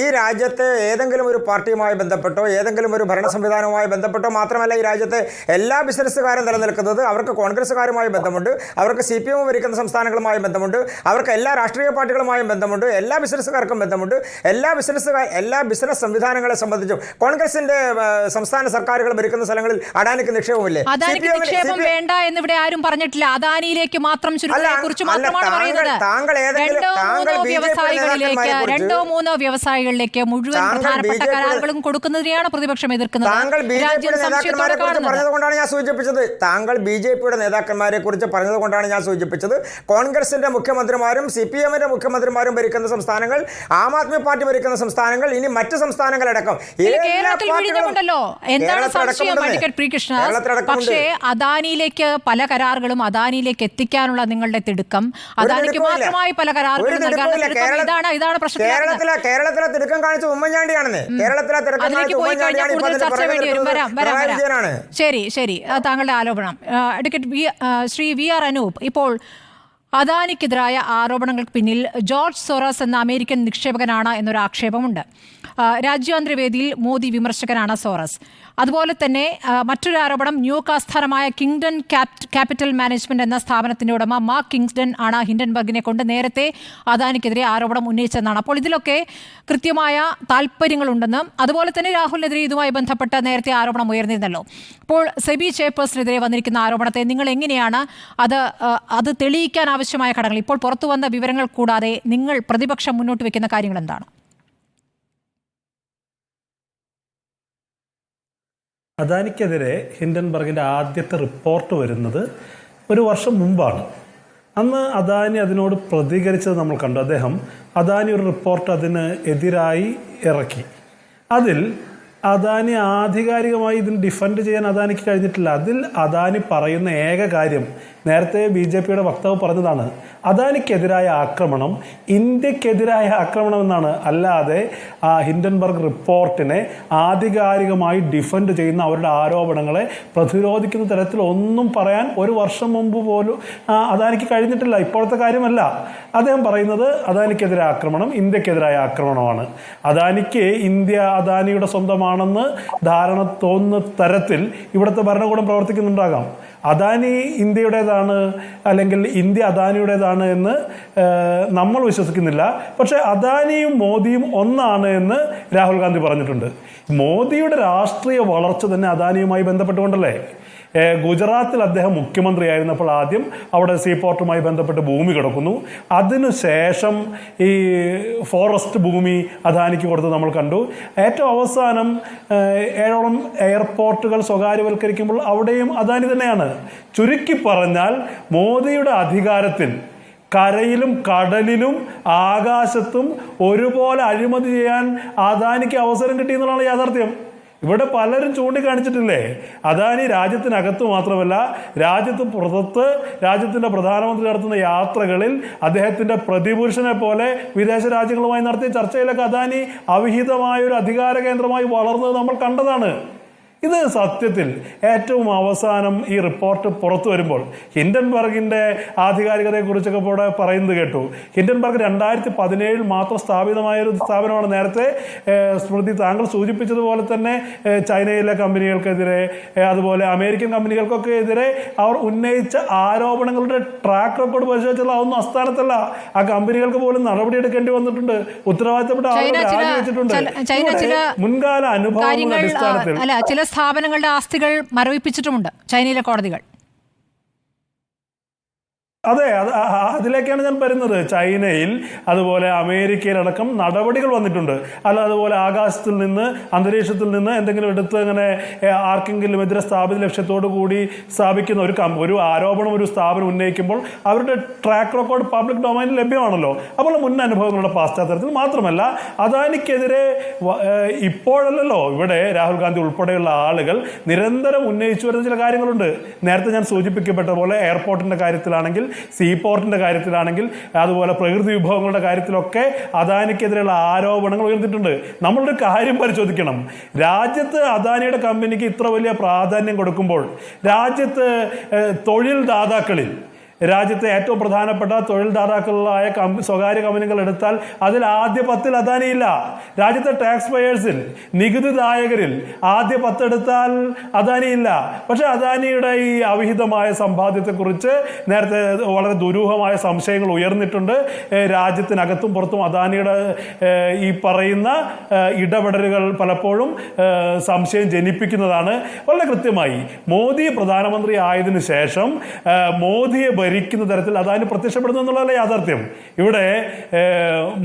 ഈ രാജ്യത്തെ ഏതെങ്കിലും ഒരു പാർട്ടിയുമായി ബന്ധപ്പെട്ടോ ഏതെങ്കിലും ഒരു ഭരണ സംവിധാനവുമായി ബന്ധപ്പെട്ടോ മാത്രമല്ല ഈ രാജ്യത്തെ എല്ലാ ബിസിനസ്സുകാരും നിലനിൽക്കുന്നത്. അവർക്ക് കോൺഗ്രസ്സുകാരുമായി ബന്ധമുണ്ട്, അവർക്ക് CPM ഭരിക്കുന്ന സംസ്ഥാനങ്ങളുമായി ബന്ധമുണ്ട്, അവർക്ക് എല്ലാ രാഷ്ട്രീയ പാർട്ടികളുമായും ബന്ധമുണ്ട്, എല്ലാ ബിസിനസ്സുകാർക്കും ബന്ധമുണ്ട്. എല്ലാ ബിസിനസ് സംവിധാനങ്ങളെ സംബന്ധിച്ചും കോൺഗ്രസിന്റെ സംസ്ഥാന സർക്കാരുകൾ ഭരിക്കുന്ന സ്ഥലങ്ങളിൽ അദാനിക്ക് നിക്ഷേപമില്ലേ? അദാനിക്ക് നിക്ഷേപം വേണ്ട എന്നിവിടെ ആരും പറഞ്ഞിട്ടില്ല. അദാനിയിലേക്ക് മാത്രം കുറിച്ച് മാത്രമാണ് പറയുന്നത്. രണ്ടോ മൂന്നോ വ്യവസായികളിലേക്ക് മുഴുവൻ പ്രധാനപ്പെട്ട കരാറുകളും കൊടുക്കുന്നതിനെയാണ് പ്രതിപക്ഷം എതിർക്കുന്നത്. പറഞ്ഞതുകൊണ്ടാണ് ഞാൻ സൂചിപ്പിച്ചത്. താങ്കൾ BJPയുടെ നേതാക്കന്മാരെ കുറിച്ച് പറഞ്ഞതുകൊണ്ടാണ് ഞാൻ സൂചിപ്പിച്ചത്. കോൺഗ്രസിന്റെ മുഖ്യമന്ത്രിമാരും CPMന്റെ മുഖ്യമന്ത്രിമാരും ഭരിക്കുന്ന സംസ്ഥാനങ്ങൾ, ആം ആദ്മി പാർട്ടി ഭരിക്കുന്ന സംസ്ഥാനങ്ങൾ, ഇനി മറ്റ് സംസ്ഥാനങ്ങളടക്കം എന്താണ് സംശയം അഡ്വക്കേറ്റ് പി കൃഷ്ണദാസ്? പക്ഷേ അദാനിയിലേക്ക് പല കരാറുകളും അദാനിയിലേക്ക് എത്തിക്കാനുള്ള നിങ്ങളുടെ തിടുക്കം, അദാനിക്ക് മാത്രമായി പല കരാറുകളും ഇതാണ് പ്രശ്നം. കേരളത്തിലെ തിടുക്കം കാണിച്ച ഉമ്മൻചാണ്ടിയാണെന്ന്. ശരി, താങ്കളുടെ ആരോപണം. അഡ്വക്കേറ്റ് ശ്രീ VR അനൂപ്, ഇപ്പോൾ അദാനിക്കെതിരായ ആരോപണങ്ങൾക്ക് പിന്നിൽ ജോർജ് സോറസ് എന്ന അമേരിക്കൻ നിക്ഷേപകനാണ് എന്നൊരു ആക്ഷേപമുണ്ട്. രാജ്യാന്തര വേദിയിൽ മോദി വിമർശകനാണ് സോറസ്. അതുപോലെ തന്നെ മറ്റൊരു ആരോപണം, ന്യൂയോർക്ക് ആസ്ഥാനമായ കിങ്ഡൺ ക്യാപിറ്റൽ മാനേജ്മെന്റ് എന്ന സ്ഥാപനത്തിന്റെ ഉടമ മാർക്ക് കിങ്സ്ഡൺ ആണ് ഹിൻഡൻബർഗിനെ കൊണ്ട് നേരത്തെ അദാനിക്കെതിരെ ആരോപണം ഉന്നയിച്ചതെന്നാണ്. അപ്പോൾ ഇതിലൊക്കെ കൃത്യമായ താല്പര്യങ്ങളുണ്ടെന്നും അതുപോലെ തന്നെ രാഹുലിനെതിരെ ഇതുമായി ബന്ധപ്പെട്ട് നേരത്തെ ആരോപണം ഉയർന്നിരുന്നല്ലോ. അപ്പോൾ സെബി ചെയർപേഴ്സണെതിരെ വന്നിരിക്കുന്ന ആരോപണത്തെ നിങ്ങൾ എങ്ങനെയാണ് അത് തെളിയിക്കാൻ ആവശ്യമായ ഘടകങ്ങൾ, ഇപ്പോൾ പുറത്തു വന്ന വിവരങ്ങൾ കൂടാതെ നിങ്ങൾ പ്രതിപക്ഷം മുന്നോട്ട് വയ്ക്കുന്ന കാര്യങ്ങൾ എന്താണ്? അദാനിക്കെതിരെ ഹിൻഡൻബർഗിൻ്റെ ആദ്യത്തെ റിപ്പോർട്ട് വരുന്നത് ഒരു വർഷം മുമ്പാണ്. അന്ന് അദാനി അതിനോട് പ്രതികരിച്ചത് നമ്മൾ കണ്ടു. അദാനി ഒരു റിപ്പോർട്ട് അതിന് എതിരായി ഇറക്കി. അതിൽ അദാനി ആധികാരികമായി ഇതിന് ഡിഫെൻഡ് ചെയ്യാൻ അദാനിക്ക് കഴിഞ്ഞിട്ടില്ല. അതിൽ അദാനി പറയുന്ന ഏക കാര്യം, നേരത്തെ BJPയുടെ വക്താവ് പറഞ്ഞതാണ്, അദാനിക്കെതിരായ ആക്രമണം ഇന്ത്യക്കെതിരായ ആക്രമണം എന്നാണ്. അല്ലാതെ ആ ഹിൻഡൻബർഗ് റിപ്പോർട്ടിനെ ആധികാരികമായി ഡിഫെൻഡ് ചെയ്യുന്ന അവരുടെ ആരോപണങ്ങളെ പ്രതിരോധിക്കുന്ന തരത്തിൽ ഒന്നും പറയാൻ ഒരു വർഷം മുമ്പ് പോലും അദാനിക്ക് കഴിഞ്ഞിട്ടില്ല. ഇപ്പോഴത്തെ കാര്യമല്ല. അദ്ദേഹം പറയുന്നത് അദാനിക്കെതിരായ ആക്രമണം ഇന്ത്യക്കെതിരായ ആക്രമണമാണ്. അദാനിക്ക് ഇന്ത്യ അദാനിയുടെ സ്വന്തമാണെന്ന് ധാരണ തോന്നുന്ന തരത്തിൽ ഇവിടുത്തെ ഭരണകൂടം പ്രവർത്തിക്കുന്നുണ്ടാകാം. അദാനി ഇന്ത്യയുടേതാണ് അല്ലെങ്കിൽ ഇന്ത്യ അദാനിയുടേതാണ് എന്ന് നമ്മൾ വിശ്വസിക്കുന്നില്ല. പക്ഷേ അദാനിയും മോദിയും ഒന്നാണ് എന്ന് രാഹുൽ ഗാന്ധി പറഞ്ഞിട്ടുണ്ട്. മോദിയുടെ രാഷ്ട്രീയ വളർച്ച തന്നെ അദാനിയുമായി ബന്ധപ്പെട്ടുകൊണ്ടല്ലേ? ഗുജറാത്തിൽ അദ്ദേഹം മുഖ്യമന്ത്രിയായിരുന്നപ്പോൾ ആദ്യം അവിടെ സീപോർട്ടുമായി ബന്ധപ്പെട്ട് ഭൂമി കിടക്കുന്നു. അതിനുശേഷം ഈ ഫോറസ്റ്റ് ഭൂമി അദാനിക്ക് കൊടുത്ത് നമ്മൾ കണ്ടു. ഏറ്റവും അവസാനം 7ഓളം എയർപോർട്ടുകൾ സ്വകാര്യവൽക്കരിക്കുമ്പോൾ അവിടെയും അദാനി തന്നെയാണ്. ചുരുക്കി പറഞ്ഞാൽ മോദിയുടെ അധികാരത്തിൽ കരയിലും കടലിലും ആകാശത്തും ഒരുപോലെ അഴിമതി ചെയ്യാൻ അദാനിക്ക് അവസരം കിട്ടിയെന്നുള്ളതാണ് യാഥാർത്ഥ്യം. ഇവിടെ പലരും ചൂണ്ടിക്കാണിച്ചിട്ടില്ലേ, അദാനി രാജ്യത്തിനകത്ത് മാത്രമല്ല രാജ്യത്ത് പുറത്ത് രാജ്യത്തിൻ്റെ പ്രധാനമന്ത്രി നടത്തുന്ന യാത്രകളിൽ അദ്ദേഹത്തിൻ്റെ പ്രതിപുരുഷനെ പോലെ വിദേശ രാജ്യങ്ങളുമായി നടത്തിയ ചർച്ചയിലൊക്കെ അദാനി അവിഹിതമായൊരു അധികാര കേന്ദ്രമായി വളർന്നത് നമ്മൾ കണ്ടതാണ്. ഇത് സത്യത്തിൽ ഏറ്റവും അവസാനം ഈ റിപ്പോർട്ട് പുറത്തു വരുമ്പോൾ ഹിൻഡൻബർഗിൻ്റെ ആധികാരികതയെക്കുറിച്ചൊക്കെ ഇവിടെ പറയുന്നത് കേട്ടു. ഹിൻഡൻബർഗ് 2017 മാത്രം സ്ഥാപിതമായൊരു സ്ഥാപനമാണ്. നേരത്തെ സ്മൃതി താങ്കൾ സൂചിപ്പിച്ചതുപോലെ തന്നെ ചൈനയിലെ കമ്പനികൾക്കെതിരെ അതുപോലെ അമേരിക്കൻ കമ്പനികൾക്കൊക്കെ എതിരെ അവർ ഉന്നയിച്ച ആരോപണങ്ങളുടെ ട്രാക്ക് റെക്കോർഡ് പരിശോധിച്ചുള്ള അതൊന്നും അസ്ഥാനത്തല്ല. ആ കമ്പനികൾക്ക് പോലും നടപടിയെടുക്കേണ്ടി വന്നിട്ടുണ്ട്. ഉത്തരവാദിത്തപ്പെട്ട ആളുകൾ രാജിവെച്ചിട്ടുണ്ട്. മുൻകാല അനുഭവങ്ങളുടെ അടിസ്ഥാനത്തിൽ സ്ഥാപനങ്ങളുടെ ആസ്തികൾ മരവിപ്പിച്ചിട്ടുമുണ്ട് ചൈനയിലെ കോടതികൾ. അതെ, അതിലേക്കാണ് ഞാൻ വരുന്നത്. ചൈനയിൽ അതുപോലെ അമേരിക്കയിലടക്കം നടപടികൾ വന്നിട്ടുണ്ട്. അതുപോലെ ആകാശത്തിൽ നിന്ന് അന്തരീക്ഷത്തിൽ നിന്ന് എന്തെങ്കിലും എടുത്ത് അങ്ങനെ ആർക്കെങ്കിലും എതിരെ സ്ഥാപിത ലക്ഷ്യത്തോടു കൂടി സ്ഥാപിക്കുന്ന ഒരു ആരോപണം ഒരു സ്ഥാപനം ഉന്നയിക്കുമ്പോൾ അവരുടെ ട്രാക്ക് റെക്കോർഡ് പബ്ലിക് ഡൊമൈനിൽ ലഭ്യമാണല്ലോ. അപ്പോൾ മുൻ അനുഭവങ്ങളുടെ പശ്ചാത്തലത്തിൽ മാത്രമല്ല അദാനിക്കെതിരെ ഇപ്പോഴല്ലല്ലോ ഇവിടെ രാഹുൽ ഗാന്ധി ഉൾപ്പെടെയുള്ള ആളുകൾ നിരന്തരം ഉന്നയിച്ചു വരുന്ന ചില കാര്യങ്ങളുണ്ട്. നേരത്തെ ഞാൻ സൂചിപ്പിക്കപ്പെട്ട പോലെ എയർപോർട്ടിന്റെ കാര്യത്തിലാണെങ്കിൽ സീപോർട്ടിന്റെ കാര്യത്തിലാണെങ്കിൽ, അതുപോലെ പ്രകൃതി വിഭവങ്ങളുടെ കാര്യത്തിലൊക്കെ അദാനിക്കെതിരെയുള്ള ആരോപണങ്ങൾ ഉയർന്നിട്ടുണ്ട്. നമ്മളൊരു കാര്യം പരിശോധിക്കണം. രാജ്യത്ത് അദാനിയുടെ കമ്പനിക്ക് ഇത്ര വലിയ പ്രാധാന്യം കൊടുക്കുമ്പോൾ രാജ്യത്ത് തൊഴിൽദാതാക്കളിൽ രാജ്യത്തെ ഏറ്റവും പ്രധാനപ്പെട്ട തൊഴിൽദാതാക്കളായ സ്വകാര്യ കമ്പനികൾ എടുത്താൽ അതിൽ ആദ്യ 10 അദാനിയില്ല. രാജ്യത്തെ ടാക്സ് പേയേഴ്സിൽ, നികുതിദായകരിൽ ആദ്യ 10 എടുത്താൽ അദാനിയില്ല. പക്ഷെ അദാനിയുടെ ഈ അവിഹിതമായ സമ്പാദ്യത്തെക്കുറിച്ച് നേരത്തെ വളരെ ദുരൂഹമായ സംശയങ്ങൾ ഉയർന്നിട്ടുണ്ട്. രാജ്യത്തിനകത്തും പുറത്തും അദാനിയുടെ ഈ പറയുന്ന ഇടപെടലുകൾ പലപ്പോഴും സംശയം ജനിപ്പിക്കുന്നതാണ്. വളരെ കൃത്യമായി മോദി പ്രധാനമന്ത്രി ആയതിനു ശേഷം മോദിയെ ഭരിക്കുന്ന തരത്തിൽ അദാനി പ്രത്യക്ഷപ്പെടുന്നു എന്നുള്ളതല്ല യാഥാർത്ഥ്യം. ഇവിടെ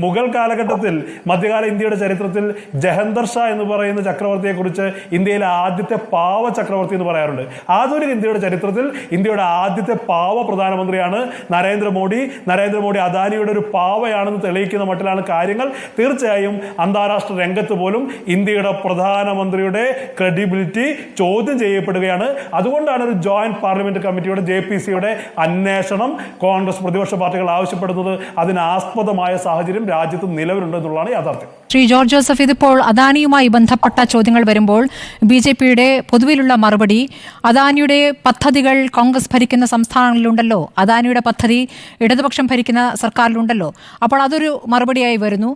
മുഗൾ കാലഘട്ടത്തിൽ, മധ്യകാല ഇന്ത്യയുടെ ചരിത്രത്തിൽ ജഹന്തർ ഷാ എന്ന് പറയുന്ന ചക്രവർത്തിയെക്കുറിച്ച് ഇന്ത്യയിലെ ആദ്യത്തെ പാവ ചക്രവർത്തി എന്ന് പറയാറുണ്ട്. ആധുനിക ഇന്ത്യയുടെ ചരിത്രത്തിൽ ഇന്ത്യയുടെ ആദ്യത്തെ പാവ പ്രധാനമന്ത്രിയാണ് നരേന്ദ്രമോദി. നരേന്ദ്രമോദി അദാനിയുടെ ഒരു പാവയാണെന്ന് തെളിയിക്കുന്ന മട്ടിലാണ് കാര്യങ്ങൾ. തീർച്ചയായും അന്താരാഷ്ട്ര രംഗത്ത് പോലും ഇന്ത്യയുടെ പ്രധാനമന്ത്രിയുടെ ക്രെഡിബിലിറ്റി ചോദ്യം ചെയ്യപ്പെടുകയാണ്. അതുകൊണ്ടാണ് ഒരു ജോയിന്റ് പാർലമെന്റ് കമ്മിറ്റിയുടെ JPCയുടെ അന്വേഷണം കോൺഗ്രസ് പ്രതിപക്ഷ പാർട്ടികൾ ആവശ്യപ്പെടുന്നത്. അതിനാസ്പദമായ സാഹചര്യം രാജ്യത്ത് നിലവിലുണ്ടെന്നുള്ളതാണ് യാഥാർത്ഥ്യം. ശ്രീ ജോർജ് ജോസഫ്, ഇതിപ്പോൾ അദാനിയുമായി ബന്ധപ്പെട്ട ചോദ്യങ്ങൾ വരുമ്പോൾ BJPയുടെ പൊതുവിലുള്ള മറുപടി, അദാനിയുടെ പദ്ധതികൾ കോൺഗ്രസ് ഭരിക്കുന്ന സംസ്ഥാനങ്ങളിലുണ്ടല്ലോ, അദാനിയുടെ പദ്ധതി ഇടതുപക്ഷം ഭരിക്കുന്ന സർക്കാരിലുണ്ടല്ലോ, അപ്പോൾ അതൊരു മറുപടിയായി വരുന്നു.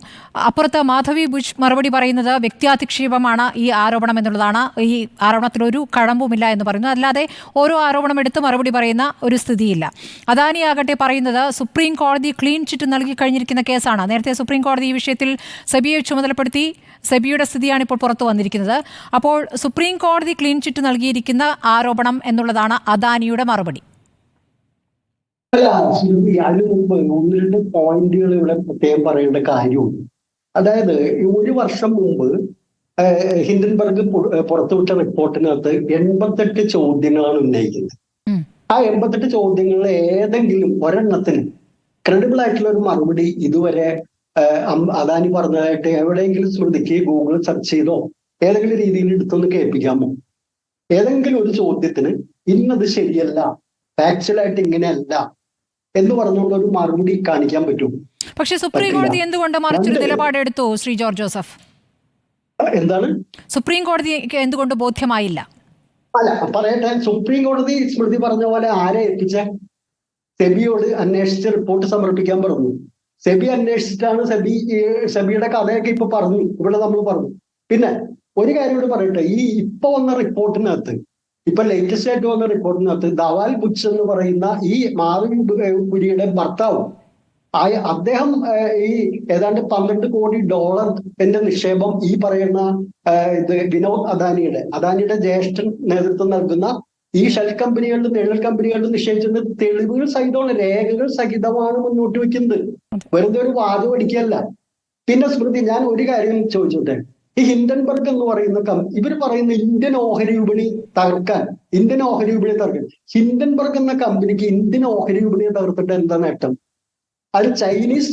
അപ്പുറത്ത് മാധവി ബുഷ് മറുപടി പറയുന്നത് വ്യക്തിയാധിക്ഷേപമാണ് ഈ ആരോപണം എന്നുള്ളതാണ്. ഈ ആരോപണത്തിൽ ഒരു കഴമ്പുമില്ല എന്ന് പറയുന്നു. അല്ലാതെ ഓരോ ആരോപണം എടുത്ത് മറുപടി പറയുന്ന ഒരു സ്ഥിതിയില്ല. അദാനി ആകട്ടെ പറയുന്നത് സുപ്രീം കോടതി ക്ലീൻ ചിറ്റ് നൽകി കഴിഞ്ഞിരിക്കുന്ന കേസാണ്. നേരത്തെ സുപ്രീം കോടതി ഈ വിഷയത്തിൽ സെബിയെ ചുമതലപ്പെടുത്തി. സെബിയുടെ സ്ഥിതിയാണ് ഇപ്പോൾ പുറത്തു വന്നിരിക്കുന്നത്. അപ്പോൾ സുപ്രീം കോടതി ക്ലീൻ ചിറ്റ് നൽകിയിരിക്കുന്ന ആരോപണം എന്നുള്ളതാണ് അദാനിയുടെ മറുപടി. അല്ല, അതിന് മുമ്പ് 1-2 പോയിന്റുകൾ ഇവിടെ പ്രത്യേകം പറയേണ്ട കാര്യമുണ്ട്. അതായത് 1 വർഷം മുമ്പ് ഹിൻഡൻബർഗ് പുറത്തുവിട്ട റിപ്പോർട്ടിനകത്ത് 88 ചോദ്യങ്ങളാണ് ഉന്നയിക്കുന്നത്. ആ 88 ചോദ്യങ്ങളിൽ ഏതെങ്കിലും ഒരെണ്ണത്തിന് ക്രെഡിബിൾ ആയിട്ടുള്ള ഒരു മറുപടി ഇതുവരെ അദാനി പറഞ്ഞതായിട്ട് എവിടെയെങ്കിലും സ്മൃതിക്ക് ഗൂഗിൾ സെർച്ച് ചെയ്തോ ഏതെങ്കിലും രീതിയിൽ എടുത്തൊന്ന് കേൾപ്പിക്കാമോ? ഏതെങ്കിലും ഒരു ചോദ്യത്തിന് ഇന്നത് ശരിയല്ല, ഫാക്ച്വലായിട്ട് ഇങ്ങനെയല്ല എന്ന് പറഞ്ഞുകൊണ്ട് ഒരു മറുപടി കാണിക്കാൻ പറ്റും? പക്ഷേ സുപ്രീം കോടതി എന്തുകൊണ്ട് മറിച്ചൊരു നിലപാടെടുത്തു ശ്രീ ജോർജ് ജോസഫ്? എന്താണ് സുപ്രീം കോടതിക്ക് എന്തുകൊണ്ട് ബോധ്യമായില്ല? അല്ല, പറയട്ടെ. സുപ്രീം കോടതി സ്മൃതി പറഞ്ഞ പോലെ ആരെ ഏൽപ്പിച്ച? സെബിയോട് അന്വേഷിച്ച് റിപ്പോർട്ട് സമർപ്പിക്കാൻ പറഞ്ഞു. സെബി അന്വേഷിച്ചിട്ടാണ് സെബിയുടെ കഥയൊക്കെ ഇപ്പൊ പറഞ്ഞു, ഇവിടെ നമ്മൾ പറഞ്ഞു. പിന്നെ ഒരു കാര്യം കൂടി പറയട്ടെ. ഈ ഇപ്പൊ വന്ന റിപ്പോർട്ടിനകത്ത്, ഇപ്പൊ ലേറ്റസ്റ്റ് ആയിട്ട് വന്ന റിപ്പോർട്ടിനകത്ത് ധവാൽ ബുച്ച് എന്ന് പറയുന്ന ഈ മാധവി പുരിയുടെ ഭർത്താവ്, അദ്ദേഹം ഈ ഏതാണ്ട് $12 കോടി നിക്ഷേപം ഈ പറയുന്ന വിനോദ് അദാനിയുടെ ജ്യേഷ്ഠൻ നേതൃത്വം നൽകുന്ന ഈ ഷെൽ കമ്പനികളിലും നിഴൽ കമ്പനികളിലും നിക്ഷേപിച്ചിട്ട് തെളിവുകൾ സഹിതമാണ്, രേഖകൾ സഹിതമാണ് മുന്നോട്ട് വെക്കുന്നത്. വെറുതെ ഒരു വാദം അടിക്കല്ല. പിന്നെ സ്മൃതി, ഞാൻ ഒരു കാര്യം ചോദിച്ചോട്ടെ. ഈ ഹിൻഡൻബർഗ് എന്ന് പറയുന്ന ഇവര് പറയുന്ന ഇന്ത്യൻ ഓഹരി വിപണി തകർക്കാൻ, ഹിൻഡൻബർഗ് എന്ന കമ്പനിക്ക് ഇന്ത്യൻ ഓഹരി വിപണിയെ തകർത്തിട്ട് എന്താ നേട്ടം? അത് ചൈനീസ്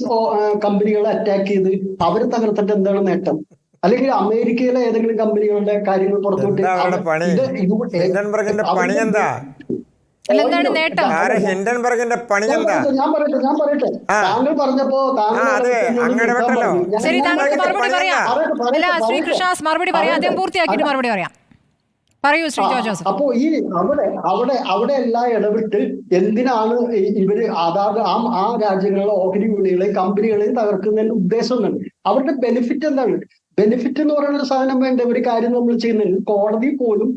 കമ്പനികളെ അറ്റാക്ക് ചെയ്ത് അവരെ തകർത്തിട്ട് എന്താണ് നേട്ടം? അല്ലെങ്കിൽ അമേരിക്കയിലെ ഏതെങ്കിലും കമ്പനികളുടെ കാര്യങ്ങൾ പുറത്തുവിട്ട് ഹിൻഡൻബർഗിന്റെ പണി എന്താ? ഞാൻ പറയട്ടെ താങ്കൾ പറഞ്ഞപ്പോ ശരി, താങ്കൾക്ക് മറുപടി പറയാം. അല്ല, ശ്രീകൃഷ്ണ മറുപടി പറയാം, അദ്ദേഹം പൂർത്തിയാക്കിയിട്ട് മറുപടി പറയാം. പറയൂ ശ്രീ ജോർജ് ജോസഫ്. അപ്പോ ഈ അവിടെ എല്ലാം ഇടപെട്ട് എന്തിനാണ് ഇവര് ആ രാജ്യങ്ങളിലെ ഓഹരി വിപണികളെയും കമ്പനികളെയും തകർക്കുന്നതിന്റെ ഉദ്ദേശം എന്താണ്? അവരുടെ ബെനിഫിറ്റ് എന്താണ്? ബെനിഫിറ്റ് എന്ന് പറയുന്ന ഒരു സാധനം വേണ്ട. ഒരു കാര്യം നമ്മൾ ചെയ്യുന്നത് കോടതി പോലും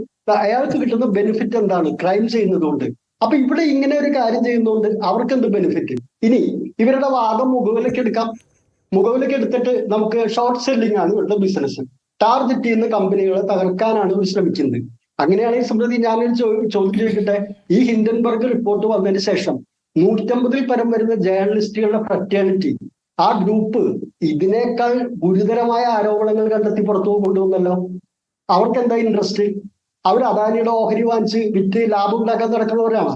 അയാൾക്ക് കിട്ടുന്ന ബെനിഫിറ്റ് എന്താണ്? ക്രൈം ചെയ്യുന്നതുകൊണ്ട്. അപ്പൊ ഇവിടെ ഇങ്ങനെ ഒരു കാര്യം ചെയ്യുന്നതുകൊണ്ട് അവർക്ക് എന്ത് ബെനിഫിറ്റ്? ഇനി ഇവരുടെ വാദം മുഖവിലേക്ക് എടുത്തിട്ട് നമുക്ക് ഷോർട്ട് സെല്ലിംഗ് ആണ് ഇവരുടെ ബിസിനസ്, ടാർഗറ്റ് ചെയ്യുന്ന കമ്പനികളെ തകർക്കാനാണ് ഇവർ ശ്രമിക്കുന്നത്. അങ്ങനെയാണെങ്കിൽ സ്മൃതി, ഞാനൊരു ചോദ്യം ചോദിക്കട്ടെ. ഈ ഹിൻഡൻബർഗ് റിപ്പോർട്ട് വന്നതിന് ശേഷം 150-ൽ പരം വരുന്ന ജേർണലിസ്റ്റുകളുടെ ഫ്രറ്റേണിറ്റി, ആ ഗ്രൂപ്പ് ഇതിനേക്കാൾ ഗുരുതരമായ ആരോപണങ്ങൾ കണ്ടെത്തി പുറത്തു കൊണ്ടുവന്നല്ലോ. അവർക്ക് എന്താ ഇൻട്രസ്റ്റ്? അവർ അദാനിയുടെ ഓഹരി വാങ്ങിച്ച് വിറ്റ് ലാഭം ഉണ്ടാക്കാൻ നടക്കുന്നവരാണ്.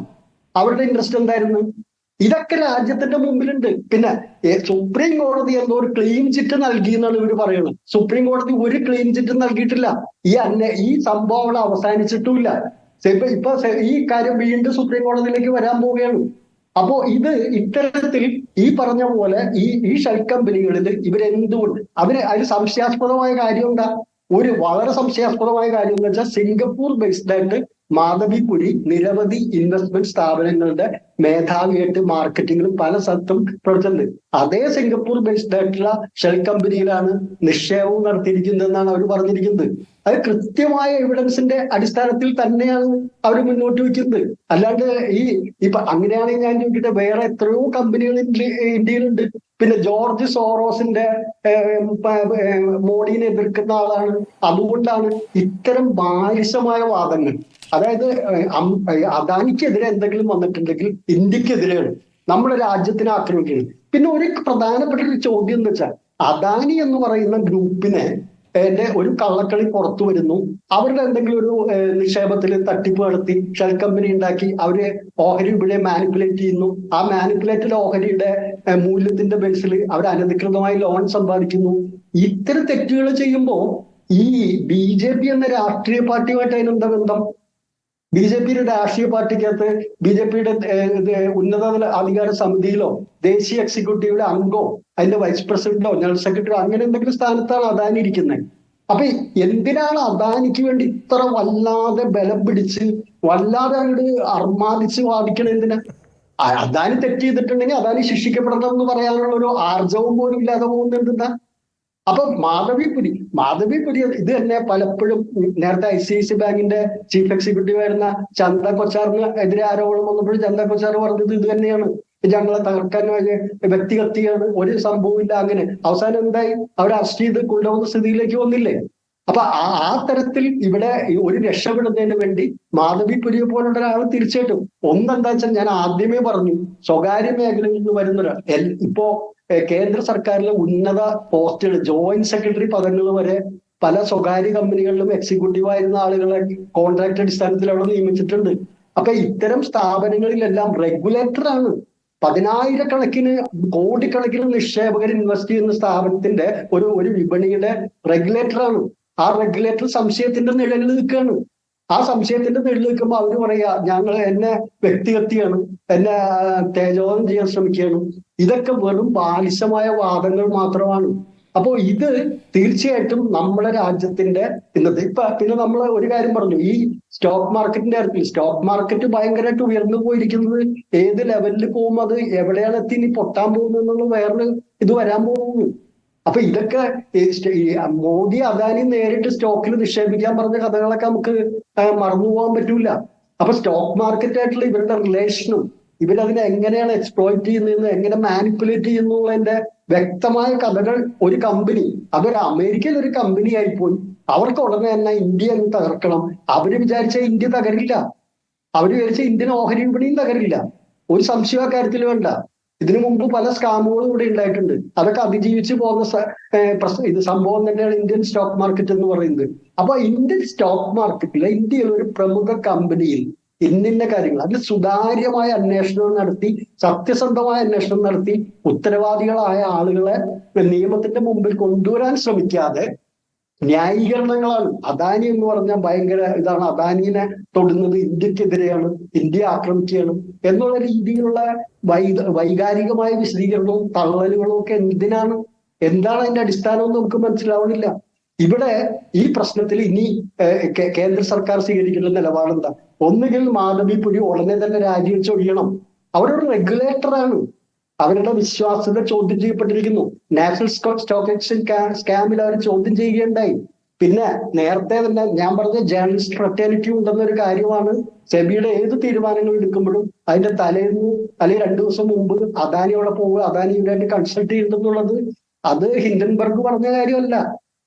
അവരുടെ ഇൻട്രസ്റ്റ് എന്തായിരുന്നു? ഇതൊക്കെ രാജ്യത്തിന്റെ മുമ്പിലുണ്ട്. പിന്നെ സുപ്രീം കോടതി എന്തോ ഒരു ക്ലീൻ ചിറ്റ് നൽകി എന്നാണ് ഇവർ പറയുന്നത്. സുപ്രീം കോടതി ഒരു ക്ലീൻ ചിറ്റ് നൽകിയിട്ടില്ല. ഈ സംഭവം അവിടെ അവസാനിച്ചിട്ടുമില്ല. ഇപ്പൊ ഈ കാര്യം വീണ്ടും സുപ്രീം കോടതിയിലേക്ക് വരാൻ പോവുകയാണ്. അപ്പോ ഇത് ഇത്തരത്തിൽ ഈ പറഞ്ഞ പോലെ ഈ ഷെൽ കമ്പനികളിൽ ഇവരെന്തുകൊണ്ട് അതിന് സംശയാസ്പദമായ കാര്യം എന്താ? വളരെ സംശയാസ്പദമായ കാര്യം എന്ന് വെച്ചാൽ സിംഗപ്പൂർ ബേസ്ഡ് ആയിട്ട് മാധവിപുരി നിരവധി ഇൻവെസ്റ്റ്മെന്റ് സ്ഥാപനങ്ങളുടെ മേധാവിയായിട്ട് മാർക്കറ്റിംഗിലും പല സ്ഥലത്തും പ്രവർത്തിച്ചിട്ടുണ്ട്. അതേ സിംഗപ്പൂർ ബേസ്ഡ് ആയിട്ടുള്ള ഷെൽ കമ്പനിയിലാണ് നിക്ഷേപവും നടത്തിയിരിക്കുന്നതെന്നാണ് അവർ പറഞ്ഞിരിക്കുന്നത്. അത് കൃത്യമായ എവിഡൻസിന്റെ അടിസ്ഥാനത്തിൽ തന്നെയാണ് അവർ മുന്നോട്ട് വയ്ക്കുന്നത്. അല്ലാണ്ട് ഇപ്പൊ അങ്ങനെയാണെങ്കിൽ ഞാൻ ചോദിക്കട്ടെ, വേറെ എത്രയോ കമ്പനികൾ ഇന്ത്യയിലുണ്ട്. പിന്നെ ജോർജ് സോറോസിന്റെ മോഡിനെ എതിർക്കുന്ന ആളാണ്. അതുകൊണ്ടാണ് ഇത്തരം ബാലിശമായ വാദങ്ങൾ, അതായത് അദാനിക്കെതിരെ എന്തെങ്കിലും വന്നിട്ടുണ്ടെങ്കിൽ ഇന്ത്യക്കെതിരെയാണ്, നമ്മുടെ രാജ്യത്തിനെ ആക്രമിക്കുന്നത്. പിന്നെ ഒരു പ്രധാനപ്പെട്ട ഒരു ചോദ്യം എന്ന് വെച്ചാൽ, അദാനി എന്ന് പറയുന്ന ഗ്രൂപ്പിനെ ഒരു കള്ളക്കളി പുറത്തു വരുന്നു. അവരുടെ എന്തെങ്കിലും ഒരു നിക്ഷേപത്തിൽ തട്ടിപ്പ് നടത്തി ഷെൽ കമ്പനി ഉണ്ടാക്കി അവര് ഓഹരി ഇവിടെ മാനിപ്പുലേറ്റ് ചെയ്യുന്നു. ആ മാനിപ്പുലേറ്റഡ് ഓഹരിയുടെ മൂല്യത്തിന്റെ ബേസിൽ അവർ അനധികൃതമായി ലോൺ സമ്പാദിക്കുന്നു. ഇത്തരം തെറ്റുകൾ ചെയ്യുമ്പോൾ ഈ BJP എന്ന രാഷ്ട്രീയ പാർട്ടിയുമായിട്ട് അതിനെന്താ ബന്ധം? BJPയുടെ രാഷ്ട്രീയ പാർട്ടിക്കകത്ത് BJPയുടെ ഉന്നതതല അധികാര സമിതിയിലോ ദേശീയ എക്സിക്യൂട്ടീവിലെ അംഗോ അതിന്റെ വൈസ് പ്രസിഡന്റോ ജനറൽ സെക്രട്ടറിയോ അങ്ങനെ എന്തെങ്കിലും സ്ഥാനത്താണ് അദാനി ഇരിക്കുന്നത്. അപ്പൊ എന്തിനാണ് അദാനിക്ക് വേണ്ടി ഇത്ര വല്ലാതെ ബലം പിടിച്ച് വല്ലാതെ അങ്ങോട്ട് അർമാദിച്ച് വാദിക്കണം? എന്തിനാ? അദാനി തെറ്റ് ചെയ്തിട്ടുണ്ടെങ്കിൽ അദാനി ശിക്ഷിക്കപ്പെടണം എന്ന് പറയാനുള്ള ഒരു ആർജവും പോലും ഇല്ലാതെ പോകുന്നത് എന്താ? അപ്പൊ മാധവിപുരി ഇത് തന്നെ പലപ്പോഴും നേരത്തെ ICICI ബാങ്കിന്റെ ചീഫ് എക്സിക്യൂട്ടീവ് ആയിരുന്ന ചന്ദ കൊച്ചാറിന് എതിരെ ആരോപണം വന്നപ്പോഴും ചന്ദ കൊച്ചാർ പറഞ്ഞത് ഇത് തന്നെയാണ്, ഞങ്ങളെ തകർക്കാൻ വ്യക്തിഹത്യയാണ്, ഒരു സംഭവമില്ല. അങ്ങനെ അവസാനം എന്തായി? അവർ അറസ്റ്റ് ചെയ്ത് കൊണ്ടുപോകുന്ന സ്ഥിതിയിലേക്ക് വന്നില്ലേ? അപ്പൊ ആ തരത്തിൽ ഇവിടെ ഒരു രക്ഷപ്പെടുന്നതിന് വേണ്ടി മാധവിപുരിയെ പോലുള്ള ഒരാൾ തീർച്ചയായിട്ടും ഒന്നെന്താ വെച്ചാൽ, ഞാൻ ആദ്യമേ പറഞ്ഞു, സ്വകാര്യ മേഖലയിൽ നിന്ന് വരുന്നൊരാൾ ഇപ്പോ കേന്ദ്ര സർക്കാരിലെ ഉന്നത പോസ്റ്റുകൾ, ജോയിന്റ് സെക്രട്ടറി പദങ്ങൾ വരെ പല സ്വകാര്യ കമ്പനികളിലും എക്സിക്യൂട്ടീവ് ആയിരുന്ന ആളുകളെ കോൺട്രാക്ട് അടിസ്ഥാനത്തിൽ അവിടെ നിയമിച്ചിട്ടുണ്ട്. അപ്പൊ ഇത്തരം സ്ഥാപനങ്ങളിലെല്ലാം റെഗുലേറ്ററാണ്. 10,000-കണക്കിന് കോടിക്കണക്കിന് നിക്ഷേപകർ ഇൻവെസ്റ്റ് ചെയ്യുന്ന സ്ഥാപനത്തിന്റെ ഒരു വിപണിയുടെ റെഗുലേറ്ററാണ്. ആ റെഗുലേറ്റർ സംശയത്തിന്റെ നിഴലിൽ നിൽക്കുകയാണ്. ആ സംശയത്തിന്റെ നിഴലിൽ നിൽക്കുമ്പോൾ അവര് പറയാ, എന്നെ വ്യക്തിഹത്യയാണ്, എന്നെ തേജോധനം ചെയ്യാൻ ശ്രമിക്കുകയാണ്. ഇതൊക്കെ വെറും ബാലിശമായ വാദങ്ങൾ മാത്രമാണ്. അപ്പോ ഇത് തീർച്ചയായിട്ടും നമ്മുടെ രാജ്യത്തിന്റെ ഇന്നത്തെ പിന്നെ നമ്മൾ ഒരു കാര്യം പറഞ്ഞു, ഈ സ്റ്റോക്ക് മാർക്കറ്റിന്റെ കാര്യത്തിൽ സ്റ്റോക്ക് മാർക്കറ്റ് ഭയങ്കരമായിട്ട് ഉയർന്നു പോയിരിക്കുന്നത് ഏത് ലെവലിൽ പോകും, അത് എവിടെയാണ് എത്തി ഇനി പൊട്ടാൻ പോകുന്നത് എന്നുള്ള വേറൊരു ഇത് വരാൻ പോകുന്നു. അപ്പൊ ഇതൊക്കെ മോദി അദാനി നേരിട്ട് സ്റ്റോക്കിൽ നിക്ഷേപിക്കാൻ പറഞ്ഞ കഥകളൊക്കെ നമുക്ക് മറന്നുപോകാൻ പറ്റൂല. അപ്പൊ സ്റ്റോക്ക് മാർക്കറ്റായിട്ടുള്ള ഇവരുടെ റിലേഷനും ഇവരതിനെ എങ്ങനെയാണ് എക്സ്പ്ലോയിറ്റ് ചെയ്യുന്നതെന്ന്, എങ്ങനെ മാനിപ്പുലേറ്റ് ചെയ്യുന്നതിന്റെ വ്യക്തമായ കഥകൾ ഒരു കമ്പനി, അതൊരു അമേരിക്കയിൽ ഒരു കമ്പനി ആയിപ്പോയി, അവർക്ക് ഉടനെ തന്നെ ഇന്ത്യ അങ്ങ് തകർക്കണം. അവര് വിചാരിച്ച ഇന്ത്യ തകരില്ല, അവര് വിചാരിച്ച ഇന്ത്യൻ ഓഹരി വിപണിയും തകരില്ല. ഒരു സംശയ കാര്യത്തിൽ വേണ്ട. ഇതിനു മുമ്പ് പല സ്കാമുകളും ഇവിടെ ഉണ്ടായിട്ടുണ്ട്. അതൊക്കെ അതിജീവിച്ച് പോകുന്ന ഇത് സംഭവം തന്നെയാണ് ഇന്ത്യൻ സ്റ്റോക്ക് മാർക്കറ്റ് എന്ന് പറയുന്നത്. അപ്പൊ ഇന്ത്യൻ സ്റ്റോക്ക് മാർക്കറ്റിൽ ഇന്ത്യയിൽ ഒരു പ്രമുഖ കമ്പനിയിൽ ഇന്നിന്ന കാര്യങ്ങൾ അതിൽ സുതാര്യമായ അന്വേഷണം നടത്തി, സത്യസന്ധമായ അന്വേഷണം നടത്തി ഉത്തരവാദികളായ ആളുകളെ നിയമത്തിന്റെ മുമ്പിൽ കൊണ്ടുവരാൻ ശ്രമിക്കാതെ ന്യായീകരണങ്ങളാണ്. അദാനി എന്ന് പറഞ്ഞാൽ ഭയങ്കര ഇതാണ്, അദാനിനെ തൊടുന്നത് ഇന്ത്യക്കെതിരെയാണ്, ഇന്ത്യ ആക്രമിക്കുകയാണ് എന്നുള്ള രീതിയിലുള്ള വൈകാരികമായ വിശദീകരണവും തള്ളലുകളും ഒക്കെ എന്താണ് അതിന്റെ അടിസ്ഥാനം എന്ന് നമുക്ക് മനസ്സിലാവണില്ല. ഇവിടെ ഈ പ്രശ്നത്തിൽ ഇനി കേന്ദ്ര സർക്കാർ സ്വീകരിക്കേണ്ട നിലപാടെന്താ? ഒന്നുകിൽ മാധവിപുരി ഉടനെ തന്നെ രാജിവെച്ചൊഴിയണം. അവരൊരു റെഗുലേറ്ററാണ്, അവരുടെ വിശ്വാസ്യത ചോദ്യം ചെയ്യപ്പെട്ടിരിക്കുന്നു. നാഷണൽ സ്റ്റോക്ക് എക്സ്ചേഞ്ച് സ്കാമിൽ അവർ ചോദ്യം ചെയ്യുകയുണ്ടായി. പിന്നെ നേരത്തെ തന്നെ ഞാൻ പറഞ്ഞ ജേർണലിസ്റ്റ് ഫ്രറ്റേണിറ്റി ഉണ്ടെന്നൊരു കാര്യമാണ്. സെബിയുടെ ഏത് തീരുമാനങ്ങൾ എടുക്കുമ്പോഴും അതിന്റെ തലേന്ന് അല്ലെങ്കിൽ 2 ദിവസം മുമ്പ് അദാനി അവിടെ പോവുക, അദാനി ഇവരായിട്ട് കൺസൾട്ട് ചെയ്യുന്നുള്ളത് അത് ഹിൻഡൻബർഗ് പറഞ്ഞ കാര്യമല്ല.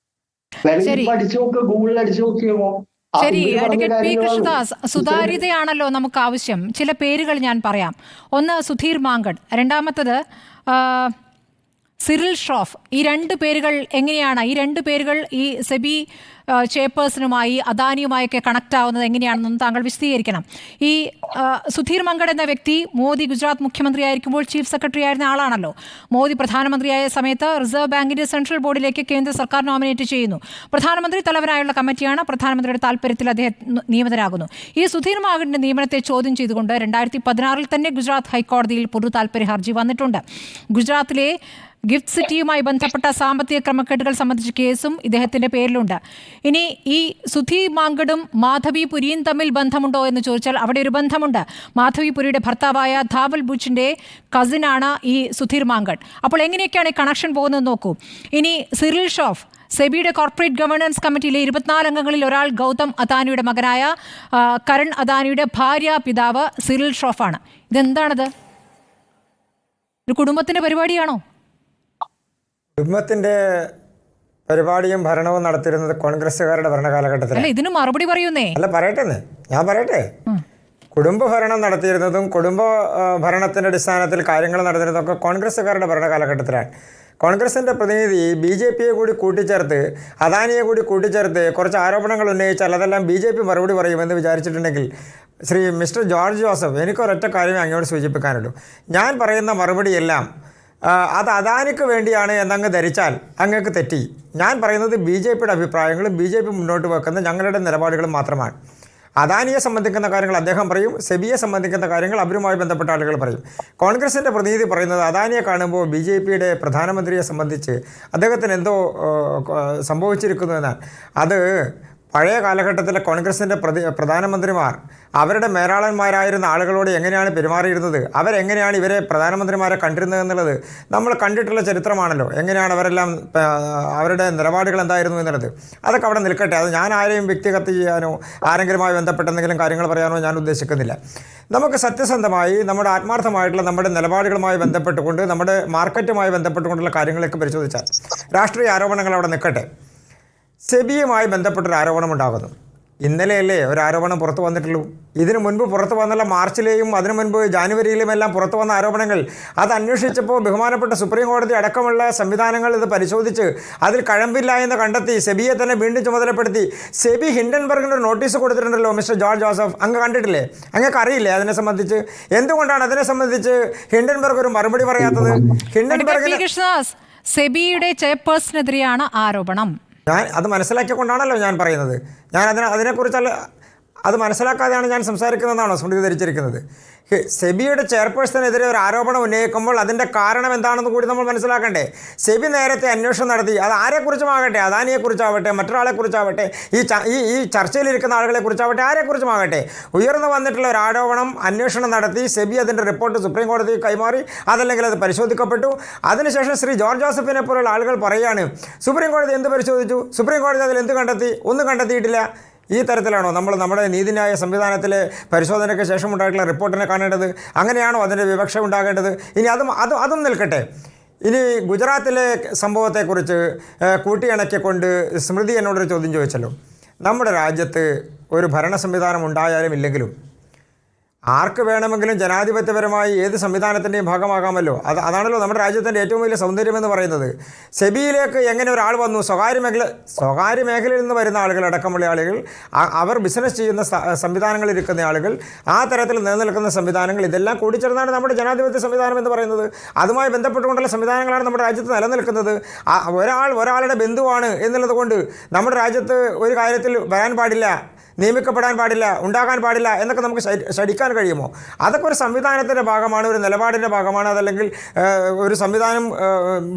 വേണമെങ്കിൽ പഠിച്ചു നോക്കുക, ഗൂഗിളിൽ അടിച്ചു നോക്കിയോ. ശരി, അഡ്വക്കേറ്റ് പി. കൃഷ്ണദാസ്, സുതാര്യതയാണല്ലോ നമുക്ക് ആവശ്യം. ചില പേരുകൾ ഞാൻ പറയാം. ഒന്ന് സുധീർ മാങ്കഡ്, രണ്ടാമത്തത് സിറിൽ ഷ്രോഫ്, ഈ രണ്ട് പേരുകൾ എങ്ങനെയാണ്, ഈ രണ്ട് പേരുകൾ ഈ സെബി ചെയർപേഴ്സണുമായി അദാനിയുമായൊക്കെ കണക്ട് ആവുന്നത് എങ്ങനെയാണെന്നും താങ്കൾ വിശദീകരിക്കണം. ഈ സുധീർ മങ്കഡ് എന്ന വ്യക്തി മോദി ഗുജറാത്ത് മുഖ്യമന്ത്രി ആയിരിക്കുമ്പോൾ ചീഫ് സെക്രട്ടറി ആയിരുന്ന ആളാണല്ലോ. മോദി പ്രധാനമന്ത്രിയായ സമയത്ത് റിസർവ് ബാങ്കിന്റെ സെൻട്രൽ ബോർഡിലേക്ക് കേന്ദ്ര സർക്കാർ നോമിനേറ്റ് ചെയ്യുന്നു. പ്രധാനമന്ത്രി തലവനായുള്ള കമ്മിറ്റിയാണ്. പ്രധാനമന്ത്രിയുടെ താല്പര്യത്തിൽ അദ്ദേഹം നിയമിതരാകുന്നു. ഈ സുധീർ മങ്കഡിന്റെ നിയമനത്തെ ചോദ്യം ചെയ്തുകൊണ്ട് 2016 തന്നെ ഗുജറാത്ത് ഹൈക്കോടതിയിൽ പൊതു താല്പര്യ ഹർജി വന്നിട്ടുണ്ട്. ഗുജറാത്തിലെ ഗിഫ്റ്റ് സിറ്റിയുമായി ബന്ധപ്പെട്ട സാമ്പത്തിക ക്രമക്കേടുകൾ സംബന്ധിച്ച കേസും ഇദ്ദേഹത്തിന്റെ പേരിലുണ്ട്. ഇനി ഈ സുധീർ മാങ്കഡും മാധവി പുരിയും തമ്മിൽ ബന്ധമുണ്ടോ എന്ന് ചോദിച്ചാൽ അവിടെ ഒരു ബന്ധമുണ്ട്. മാധവി പുരിയുടെ ഭർത്താവായ ധാവൽ ബുച്ചിന്റെ കസിനാണ് ഈ സുധീർ മാങ്കഡ്. അപ്പോൾ എങ്ങനെയൊക്കെയാണ് ഈ കണക്ഷൻ പോകുന്നത് നോക്കൂ. ഇനി സിറിൽ ഷ്രോഫ്, സെബിയുടെ കോർപ്പറേറ്റ് ഗവേണൻസ് കമ്മിറ്റിയിലെ 24 അംഗങ്ങളിൽ ഒരാൾ ഗൗതം അദാനിയുടെ മകനായ കരൺ അദാനിയുടെ ഭാര്യ പിതാവ് സിറിൽ ഷ്രോഫാണ്. ഇതെന്താണത്? ഒരു കുടുംബത്തിന്റെ പരിപാടിയാണോ? കുടുംബത്തിൻ്റെ പരിപാടിയും ഭരണവും നടത്തിയിരുന്നത് കോൺഗ്രസ്സുകാരുടെ ഭരണകാലഘട്ടത്തിൽ. ഇതിന് മറുപടി പറയുന്നേ. അല്ല, പറയട്ടെ, ഞാൻ പറയട്ടെ. കുടുംബ ഭരണം നടത്തിയിരുന്നതും കുടുംബ ഭരണത്തിൻ്റെ അടിസ്ഥാനത്തിൽ കാര്യങ്ങൾ നടത്തിയിരുന്നതൊക്കെ കോൺഗ്രസ്സുകാരുടെ ഭരണകാലഘട്ടത്തിലാണ്. കോൺഗ്രസിൻ്റെ പ്രതിനിധി BJPയെ കൂടി കൂട്ടിച്ചേർത്ത്, അദാനിയെ കൂടി കൂട്ടിച്ചേർത്ത് കുറച്ച് ആരോപണങ്ങൾ ഉന്നയിച്ചാൽ അതെല്ലാം BJP മറുപടി പറയുമെന്ന് വിചാരിച്ചിട്ടുണ്ടെങ്കിൽ മിസ്റ്റർ ജോർജ് ജോസഫ്, എനിക്കൊരൊറ്റ കാര്യമേ അങ്ങോട്ട് സൂചിപ്പിക്കാനുള്ളൂ. ഞാൻ പറയുന്ന മറുപടിയെല്ലാം അത് അദാനിക്ക് വേണ്ടിയാണ് എന്നങ്ങ് ധരിച്ചാൽ അങ്ങക്ക് തെറ്റി. ഞാൻ പറയുന്നത് BJPയുടെ അഭിപ്രായങ്ങളും BJP മുന്നോട്ട് വെക്കുന്ന ഞങ്ങളുടെ നിലപാടുകളും മാത്രമാണ്. അദാനിയെ സംബന്ധിക്കുന്ന കാര്യങ്ങൾ അദ്ദേഹം പറയും, സെബിയെ സംബന്ധിക്കുന്ന കാര്യങ്ങൾ അവരുമായി ബന്ധപ്പെട്ട ആളുകൾ പറയും. കോൺഗ്രസിൻ്റെ പ്രതിനിധി പറയുന്നത് അദാനിയെ കാണുമ്പോൾ BJPയുടെ പ്രധാനമന്ത്രിയെ സംബന്ധിച്ച് അദ്ദേഹത്തിന് എന്തോ സംഭവിച്ചിരിക്കുന്നു എന്നാണ്. അത് പഴയ കാലഘട്ടത്തിലെ കോൺഗ്രസിൻ്റെ പ്രധാനമന്ത്രിമാർ അവരുടെ മേലാളന്മാരായിരുന്ന ആളുകളോട് എങ്ങനെയാണ് പെരുമാറിയിരുന്നത്, അവരെങ്ങനെയാണ് ഇവരെ പ്രധാനമന്ത്രിമാരെ കണ്ടിരുന്നത് എന്നുള്ളത് നമ്മൾ കണ്ടിട്ടുള്ള ചരിത്രമാണല്ലോ. എങ്ങനെയാണ് അവരെല്ലാം, അവരുടെ നിലപാടുകൾ എന്തായിരുന്നു എന്നുള്ളത്. അതൊക്കെ അവിടെ നിൽക്കട്ടെ. അത് ഞാൻ ആരെയും വ്യക്തിഗത ചെയ്യാനോ ആരെങ്കിലുമായി ബന്ധപ്പെട്ട എന്തെങ്കിലും കാര്യങ്ങൾ പറയാനോ ഞാൻ ഉദ്ദേശിക്കുന്നില്ല. നമുക്ക് സത്യസന്ധമായി നമ്മുടെ ആത്മാർത്ഥമായിട്ടുള്ള നമ്മുടെ നിലപാടുകളുമായി ബന്ധപ്പെട്ടുകൊണ്ട്, നമ്മുടെ മാർക്കറ്റുമായി ബന്ധപ്പെട്ടുകൊണ്ടുള്ള കാര്യങ്ങളൊക്കെ പരിശോധിച്ചാൽ രാഷ്ട്രീയ ആരോപണങ്ങൾ അവിടെ നിൽക്കട്ടെ. സെബിയുമായി ബന്ധപ്പെട്ടൊരു ആരോപണം ഉണ്ടാകുന്നു. ഇന്നലെയല്ലേ ഒരു ആരോപണം പുറത്തു വന്നിട്ടുള്ളൂ. ഇതിനു മുൻപ് പുറത്തു വന്നുള്ള മാർച്ചിലെയും അതിനു മുൻപ് ജാനുവരിയിലുമെല്ലാം പുറത്തു വന്ന ആരോപണങ്ങൾ അത് അന്വേഷിച്ചപ്പോൾ ബഹുമാനപ്പെട്ട സുപ്രീം കോടതി അടക്കമുള്ള സംവിധാനങ്ങൾ ഇത് പരിശോധിച്ച് അതിൽ കഴമ്പില്ല എന്ന് കണ്ടെത്തി സെബിയെ തന്നെ വീണ്ടും ചുമതലപ്പെടുത്തി. സെബി ഹിൻഡൻബർഗിന് ഒരു നോട്ടീസ് കൊടുത്തിട്ടുണ്ടല്ലോ മിസ്റ്റർ ജോർജ് ജോസഫ്, അങ്ങ് കണ്ടിട്ടില്ലേ? അങ്ങക്ക് അറിയില്ലേ അതിനെ സംബന്ധിച്ച്? എന്തുകൊണ്ടാണ് അതിനെ സംബന്ധിച്ച് ഹിൻഡൻബർഗ് ഒരു മറുപടി പറയാത്തത്? ഹിൻഡൻബർഗ് സെബിയുടെ ചെയർപേഴ്സണെതിരെയാണ് ആരോപണം. ഞാൻ അത് മനസ്സിലാക്കിക്കൊണ്ടാണല്ലോ ഞാൻ പറയുന്നത്. ഞാൻ അതിനെക്കുറിച്ചല്ല, അത് മനസ്സിലാക്കാതെയാണ് ഞാൻ സംസാരിക്കുന്നതെന്നാണോ സ്മൃതി ധരിച്ചിരിക്കുന്നത്? സെബിയുടെ ചെയർപേഴ്സണെതിരെ ഒരു ആരോപണം ഉന്നയിക്കുമ്പോൾ അതിൻ്റെ കാരണം എന്താണെന്ന് കൂടി നമ്മൾ മനസ്സിലാക്കണ്ടേ? സെബി നേരത്തെ അന്വേഷണം നടത്തി. അത് ആരെക്കുറിച്ചുമാകട്ടെ, അദാനിയെക്കുറിച്ചാവട്ടെ, മറ്റൊരാളെക്കുറിച്ചാവട്ടെ, ഈ ചർച്ചയിലിരിക്കുന്ന ആളുകളെക്കുറിച്ചാവട്ടെ, ആരെക്കുറിച്ചുമാകട്ടെ, ഉയർന്നു വന്നിട്ടുള്ള ഒരു ആരോപണം അന്വേഷണം നടത്തി സെബി അതിൻ്റെ റിപ്പോർട്ട് സുപ്രീം കോടതിക്ക് കൈമാറി. അതല്ലെങ്കിൽ അത് പരിശോധിക്കപ്പെട്ടു. അതിനുശേഷം ശ്രീ ജോർജ് ജോസഫിനെ പോലുള്ള ആളുകൾ പറയുകയാണ് സുപ്രീം കോടതി എന്ത് പരിശോധിച്ചു, സുപ്രീം കോടതി അതിൽ എന്ത് കണ്ടെത്തി? ഒന്നും കണ്ടെത്തിയിട്ടില്ല. ഈ തരത്തിലാണോ നമ്മൾ നമ്മുടെ നീതിന്യായ സംവിധാനത്തിലെ പരിശോധനയ്ക്ക് ശേഷം ഉണ്ടായിട്ടുള്ള റിപ്പോർട്ടിനെ കാണേണ്ടത്? അങ്ങനെയാണോ അതിൻ്റെ വിവക്ഷ ഉണ്ടാകേണ്ടത്? ഇനി അതും നിൽക്കട്ടെ. ഇനി ഗുജറാത്തിലെ സംഭവത്തെക്കുറിച്ച് കൂട്ടിയിണക്കിക്കൊണ്ട് സ്മൃതി എന്നോടൊരു ചോദ്യം ചോദിച്ചല്ലോ. നമ്മുടെ രാജ്യത്ത് ഒരു ഭരണ സംവിധാനം ഉണ്ടായാലും ഇല്ലെങ്കിലും ആർക്ക് വേണമെങ്കിലും ജനാധിപത്യപരമായി ഏത് സംവിധാനത്തിൻ്റെയും ഭാഗമാകാമല്ലോ. അതാണല്ലോ നമ്മുടെ രാജ്യത്തിൻ്റെ ഏറ്റവും വലിയ സൗന്ദര്യമെന്ന് പറയുന്നത്. സെബിയിലേക്ക് എങ്ങനെ ഒരാൾ വന്നു? സ്വകാര്യ മേഖലയിൽ നിന്ന് വരുന്ന ആളുകൾ അടക്കമുള്ള ആളുകൾ, അവർ ബിസിനസ് ചെയ്യുന്ന സംവിധാനങ്ങളിൽ ഇരിക്കുന്ന ആളുകൾ, ആ തരത്തിൽ നിലനിൽക്കുന്ന സംവിധാനങ്ങൾ, ഇതെല്ലാം കൂടിച്ചേർന്നാണ് നമ്മുടെ ജനാധിപത്യ സംവിധാനം എന്ന് പറയുന്നത്. അതുമായി ബന്ധപ്പെട്ടുകൊണ്ടുള്ള സംവിധാനങ്ങളാണ് നമ്മുടെ രാജ്യത്ത് നിലനിൽക്കുന്നത്. ഒരാളുടെ ബന്ധുവാണ് എന്നുള്ളത് കൊണ്ട് നമ്മുടെ രാജ്യത്ത് ഒരു കാര്യത്തിൽ വരാൻ പാടില്ല, നിയമിക്കപ്പെടാൻ പാടില്ല, ഉണ്ടാകാൻ പാടില്ല എന്നൊക്കെ നമുക്ക് ശഠിക്കാൻ കഴിയുമോ? അതൊക്കെ ഒരു സംവിധാനത്തിൻ്റെ ഭാഗമാണ്, ഒരു നിലപാടിൻ്റെ ഭാഗമാണ്, അതല്ലെങ്കിൽ ഒരു സംവിധാനം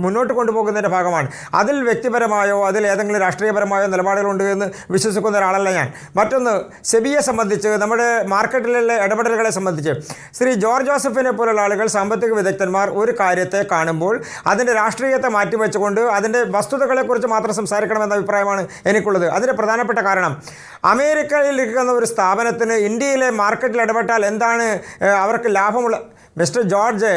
മുന്നോട്ട് കൊണ്ടുപോകുന്നതിൻ്റെ ഭാഗമാണ്. അതിൽ വ്യക്തിപരമായോ അതിൽ ഏതെങ്കിലും രാഷ്ട്രീയപരമായോ നിലപാടുകളുണ്ട് എന്ന് വിശ്വസിക്കുന്ന ഒരാളല്ല ഞാൻ. മറ്റൊന്ന്, സെബിയെ സംബന്ധിച്ച്, നമ്മുടെ മാർക്കറ്റിലുള്ള ഇടപെടലുകളെ സംബന്ധിച്ച് ശ്രീ ജോർജ് ജോസഫിനെ പോലുള്ള ആളുകൾ, സാമ്പത്തിക വിദഗ്ധന്മാർ ഒരു കാര്യത്തെ കാണുമ്പോൾ അതിൻ്റെ രാഷ്ട്രീയത്തെ മാറ്റിവെച്ചുകൊണ്ട് അതിൻ്റെ വസ്തുതകളെക്കുറിച്ച് മാത്രം സംസാരിക്കണമെന്ന അഭിപ്രായമാണ് എനിക്കുള്ളത്. അതിൻ്റെ പ്രധാനപ്പെട്ട കാരണം, അമേരിക്കയിൽ ഇരിക്കുന്ന ഒരു സ്ഥാപനത്തിന് ഇന്ത്യയിലെ മാർക്കറ്റിൽ ഇടപെട്ടാൽ എന്താണ് അവർക്ക് ലാഭമുള്ള? മിസ്റ്റർ ജോർജ്,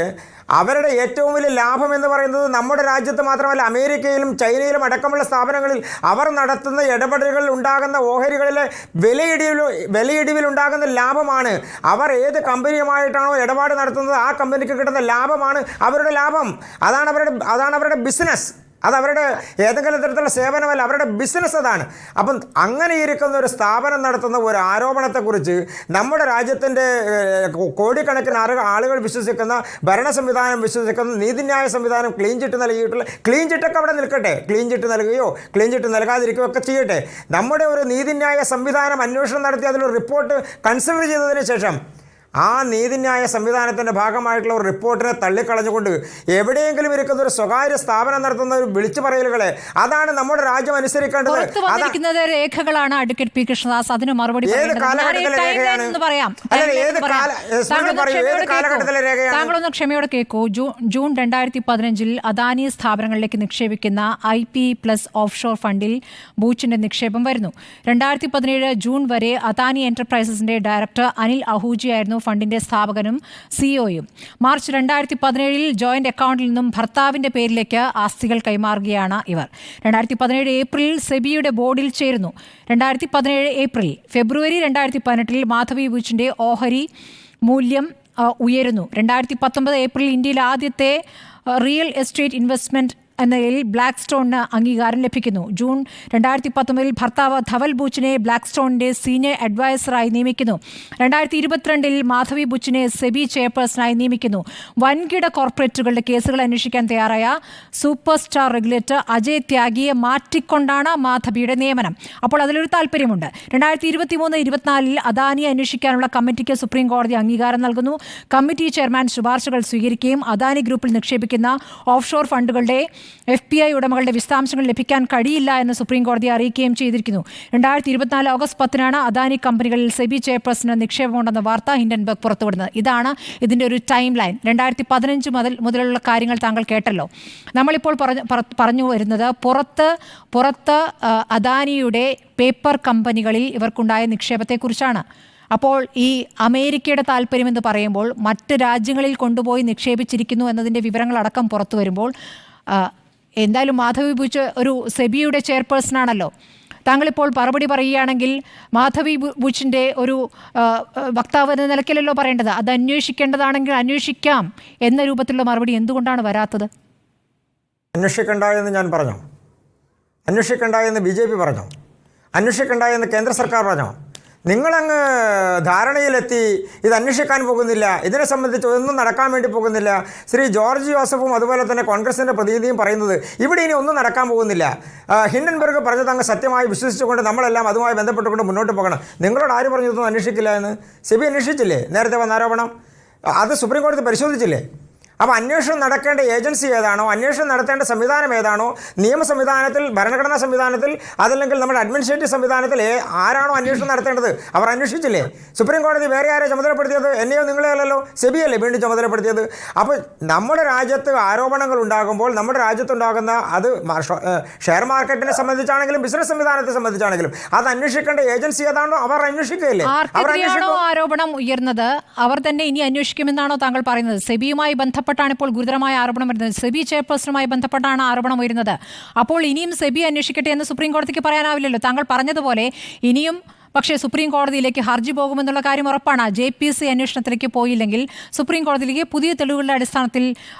അവരുടെ ഏറ്റവും വലിയ ലാഭം എന്ന് പറയുന്നത് നമ്മുടെ രാജ്യത്ത് മാത്രമല്ല, അമേരിക്കയിലും ചൈനയിലും അടക്കമുള്ള സ്ഥാപനങ്ങളിൽ അവർ നടത്തുന്ന ഇടപെടലുകളിൽ ഉണ്ടാകുന്ന ഓഹരികളിലെ വിലയിടിവിൽ ഉണ്ടാകുന്ന ലാഭമാണ്. അവർ ഏത് കമ്പനിയുമായിട്ടാണോ ഇടപാട് നടത്തുന്നത് ആ കമ്പനിക്ക് കിട്ടുന്ന ലാഭമാണ് അവരുടെ ലാഭം. അതാണ് അവരുടെ ബിസിനസ്. അത് അവരുടെ ഏതെങ്കിലും തരത്തിലുള്ള സേവനമല്ല, അവരുടെ ബിസിനസ് അതാണ്. അപ്പം അങ്ങനെ ഇരിക്കുന്ന ഒരു സ്ഥാപനം നടത്തുന്ന ഒരു ആരോപണത്തെക്കുറിച്ച് നമ്മുടെ രാജ്യത്തിൻ്റെ കോടിക്കണക്കിന് ആളുകൾ വിശ്വസിക്കുന്ന, ഭരണ സംവിധാനം വിശ്വസിക്കുന്ന, നീതിന്യായ സംവിധാനം ക്ലീൻ ചിട്ട് നൽകിയിട്ടുള്ള, ക്ലീൻ ചിട്ടൊക്കെ അവിടെ നിൽക്കട്ടെ, ക്ലീൻ ചിട്ട് നൽകുകയോ ക്ലീൻ ചിട്ട് നൽകാതിരിക്കുകയോ ഒക്കെ ചെയ്യട്ടെ, നമ്മുടെ ഒരു നീതിന്യായ സംവിധാനം അന്വേഷണം നടത്തി അതിലൊരു റിപ്പോർട്ട് കൺസിഡർ ചെയ്തതിന് ശേഷം ആ നീതിന്യായ സംവിധാനത്തിൻ്റെ ഭാഗമായിട്ടുള്ള ഒരു റിപ്പോർട്ടിനെ തള്ളിക്കളഞ്ഞുകൊണ്ട് എവിടെയെങ്കിലും ഇരിക്കുന്ന ഒരു സ്വകാര്യ സ്ഥാപനം നടത്തുന്ന ഒരു വിളിച്ചു പറയലുകളെ, അതാണ് നമ്മുടെ രാജ്യം അനുസരിക്കേണ്ടത്. രേഖകളാണ് അഡ്വക്കേറ്റ് പി കൃഷ്ണദാസ് അതിന് മറുപടി. ഏത് കാലഘട്ടത്തിലെ രേഖയാണ്? താങ്കളൊന്ന് ക്ഷമയോടെ കേൾക്കൂ. ജൂൺ 2015 അദാനി സ്ഥാപനങ്ങളിലേക്ക് നിക്ഷേപിക്കുന്ന IP+ ഓഫ്ഷോർ ഫണ്ടിൽ ബൂച്ചിന്റെ നിക്ഷേപം വരുന്നു. 2017 ജൂൺ വരെ അദാനി എന്റർപ്രൈസസിന്റെ ഡയറക്ടർ അനിൽ അഹൂജി ആയിരുന്നു ഫണ്ടിന്റെ സ്ഥാപകനും സിഇഒയും. മാർച്ച് 2017 ജോയിന്റ് അക്കൗണ്ടിൽ നിന്നും ഭർത്താവിന്റെ പേരിലേക്ക് ആസ്തികൾ കൈമാറുകയാണ് ഇവർ. 2017 ഏപ്രിലിൽ സെബിയുടെ ബോർഡിൽ ചേരുന്നു. 2017 ഫെബ്രുവരി 2018 മാധവി ബൂച്ചിന്റെ ഓഹരി മൂല്യം ഉയരുന്നു. 2019 ഏപ്രിൽ ഇന്ത്യയിൽ ആദ്യത്തെ റിയൽ എസ്റ്റേറ്റ് ഇൻവെസ്റ്റ്മെന്റ് എന്ന നിലയിൽ ബ്ലാക്ക് സ്റ്റോണിന് അംഗീകാരം ലഭിക്കുന്നു. ജൂൺ 2019 ഭർത്താവ് ധവൽ ബൂച്ചിനെ ബ്ലാക്ക് സ്റ്റോണിന്റെ സീനിയർ അഡ്വൈസറായി നിയമിക്കുന്നു. 2022 മാധവി ബൂച്ചിനെ സെബി ചെയർപേഴ്സണായി നിയമിക്കുന്നു. വൻകിട കോർപ്പറേറ്റുകളുടെ കേസുകൾ അന്വേഷിക്കാൻ തയ്യാറായ സൂപ്പർ സ്റ്റാർ റെഗുലേറ്റർ അജയ് ത്യാഗിയെ മാറ്റിക്കൊണ്ടാണ് മാധവിയുടെ നിയമനം. അപ്പോൾ അതിലൊരു താല്പര്യമുണ്ട്. 2023-24 അദാനിയെ അന്വേഷിക്കാനുള്ള കമ്മിറ്റിക്ക് സുപ്രീം കോടതി അംഗീകാരം നൽകുന്നു. കമ്മിറ്റി ചെയർമാൻ ശുപാർശകൾ സ്വീകരിക്കുകയും അദാനി ഗ്രൂപ്പിൽ നിക്ഷേപിക്കുന്ന ഓഫ്ഷോർ ഫണ്ടുകളുടെ FBI ഉടമകളുടെ വിശദാംശങ്ങൾ ലഭിക്കാൻ കഴിയില്ല എന്ന് സുപ്രീം കോടതി അറിയിക്കുകയും ചെയ്തിരിക്കുന്നു. 2024 ഓഗസ്റ്റ് 10 അദാനി കമ്പനികളിൽ സെബി ചെയർപേഴ്സന് നിക്ഷേപമുണ്ടെന്ന വാർത്ത ഹിൻഡൻബർഗ് പുറത്തുവിടുന്നത്. ഇതാണ് ഇതിൻ്റെ ഒരു ടൈം ലൈൻ. 2015 മുതലുള്ള കാര്യങ്ങൾ താങ്കൾ കേട്ടല്ലോ. നമ്മളിപ്പോൾ പറഞ്ഞു വരുന്നത് പുറത്ത് അദാനിയുടെ പേപ്പർ കമ്പനികളിൽ ഇവർക്കുണ്ടായ നിക്ഷേപത്തെക്കുറിച്ചാണ്. അപ്പോൾ ഈ അമേരിക്കയുടെ താല്പര്യമെന്ന് പറയുമ്പോൾ മറ്റ് രാജ്യങ്ങളിൽ കൊണ്ടുപോയി നിക്ഷേപിച്ചിരിക്കുന്നു എന്നതിൻ്റെ വിവരങ്ങളടക്കം പുറത്തു വരുമ്പോൾ എന്തായാലും മാധവി ബൂച്ച് ഒരു സെബിയുടെ ചെയർപേഴ്സണാണല്ലോ. താങ്കളിപ്പോൾ മറുപടി പറയുകയാണെങ്കിൽ മാധവി ബൂച്ചിൻ്റെ ഒരു വക്താവ് എന്ന നിലയ്ക്കല്ലല്ലോ പറയേണ്ടത്. അത് അന്വേഷിക്കേണ്ടതാണെങ്കിൽ അന്വേഷിക്കാം എന്ന രൂപത്തിലുള്ള മറുപടി എന്തുകൊണ്ടാണ് വരാത്തത്? അന്വേഷിക്കണ്ട എന്ന് ഞാൻ പറഞ്ഞു, അന്വേഷിക്കണ്ട എന്ന് BJP പറഞ്ഞു, അന്വേഷിക്കണ്ട എന്ന് കേന്ദ്ര സർക്കാർ പറഞ്ഞു. നിങ്ങളങ്ങ് ധാരണയിലെത്തി ഇത് അന്വേഷിക്കാൻ പോകുന്നില്ല, ഇതിനെ സംബന്ധിച്ച് ഒന്നും നടക്കാൻ വേണ്ടി പോകുന്നില്ല. ശ്രീ ജോർജ് ജോസഫും അതുപോലെ തന്നെ കോൺഗ്രസിൻ്റെ പ്രതിനിധിയും പറയുന്നത് ഇവിടെ ഇനി ഒന്നും നടക്കാൻ പോകുന്നില്ല. ഹിൻഡൻബർഗ് പറഞ്ഞത് അങ്ങ് സത്യമായി വിശ്വസിച്ചുകൊണ്ട് നമ്മളെല്ലാം അതുമായി ബന്ധപ്പെട്ടുകൊണ്ട് മുന്നോട്ട് പോകണം. നിങ്ങളോട് ആര് പറഞ്ഞതൊന്നും അന്വേഷിക്കില്ല എന്ന്? സെബി അന്വേഷിച്ചില്ലേ നേരത്തെ വന്ന ആരോപണം? അത് സുപ്രീം കോടതി പരിശോധിച്ചില്ലേ? അപ്പോൾ അന്വേഷണം നടക്കേണ്ട ഏജൻസി ഏതാണോ, അന്വേഷണം നടത്തേണ്ട സംവിധാനം ഏതാണോ, നിയമ സംവിധാനത്തിൽ, ഭരണഘടനാ സംവിധാനത്തിൽ, അതല്ലെങ്കിൽ നമ്മുടെ അഡ്മിനിസ്ട്രേറ്റീവ് സംവിധാനത്തിൽ ആരാണോ അന്വേഷണം നടത്തേണ്ടത് അവർ അന്വേഷിച്ചില്ലേ? സുപ്രീം കോടതി വേറെ ആരെ ചുമതലപ്പെടുത്തിയത്? എന്നെയോ നിങ്ങളെ അല്ലല്ലോ, സെബിയല്ലേ വീണ്ടും ചുമതലപ്പെടുത്തിയത്. അപ്പോൾ നമ്മുടെ രാജ്യത്ത് ആരോപണങ്ങൾ ഉണ്ടാകുമ്പോൾ നമ്മുടെ രാജ്യത്തുണ്ടാകുന്ന അത് ഷെയർ മാർക്കറ്റിനെ സംബന്ധിച്ചാണെങ്കിലും ബിസിനസ് സംവിധാനത്തെ സംബന്ധിച്ചാണെങ്കിലും അത് അന്വേഷിക്കേണ്ട ഏജൻസി ഏതാണോ അവർ അന്വേഷിക്കുകയല്ലേ. ആരോപണം ഉയർന്നത് അവർ തന്നെ ഇനി അന്വേഷിക്കുമെന്നാണോ താങ്കൾ പറയുന്നത്? സെബിയുമായി ബന്ധപ്പെട്ടാണ് ഇപ്പോൾ ഗുരുതരമായ ആരോപണം വരുന്നത്. സെബി ചെയർപേഴ്സണുമായി ബന്ധപ്പെട്ടാണ് ആരോപണം വരുന്നത്. അപ്പോൾ ഇനിയും സെബി അന്വേഷിക്കട്ടെ എന്ന് സുപ്രീം കോടതിക്ക് പറയാനാവില്ലല്ലോ. താങ്കൾ പറഞ്ഞതുപോലെ ഇനിയും പക്ഷേ സുപ്രീം കോടതിയിലേക്ക് ഹർജി പോകുമെന്നുള്ള കാര്യം ഉറപ്പാണ്. JPC അന്വേഷണത്തിലേക്ക് പോയില്ലെങ്കിൽ സുപ്രീം കോടതിയിലേക്ക് പുതിയ തെളിവുകളുടെ അടിസ്ഥാനത്തിൽ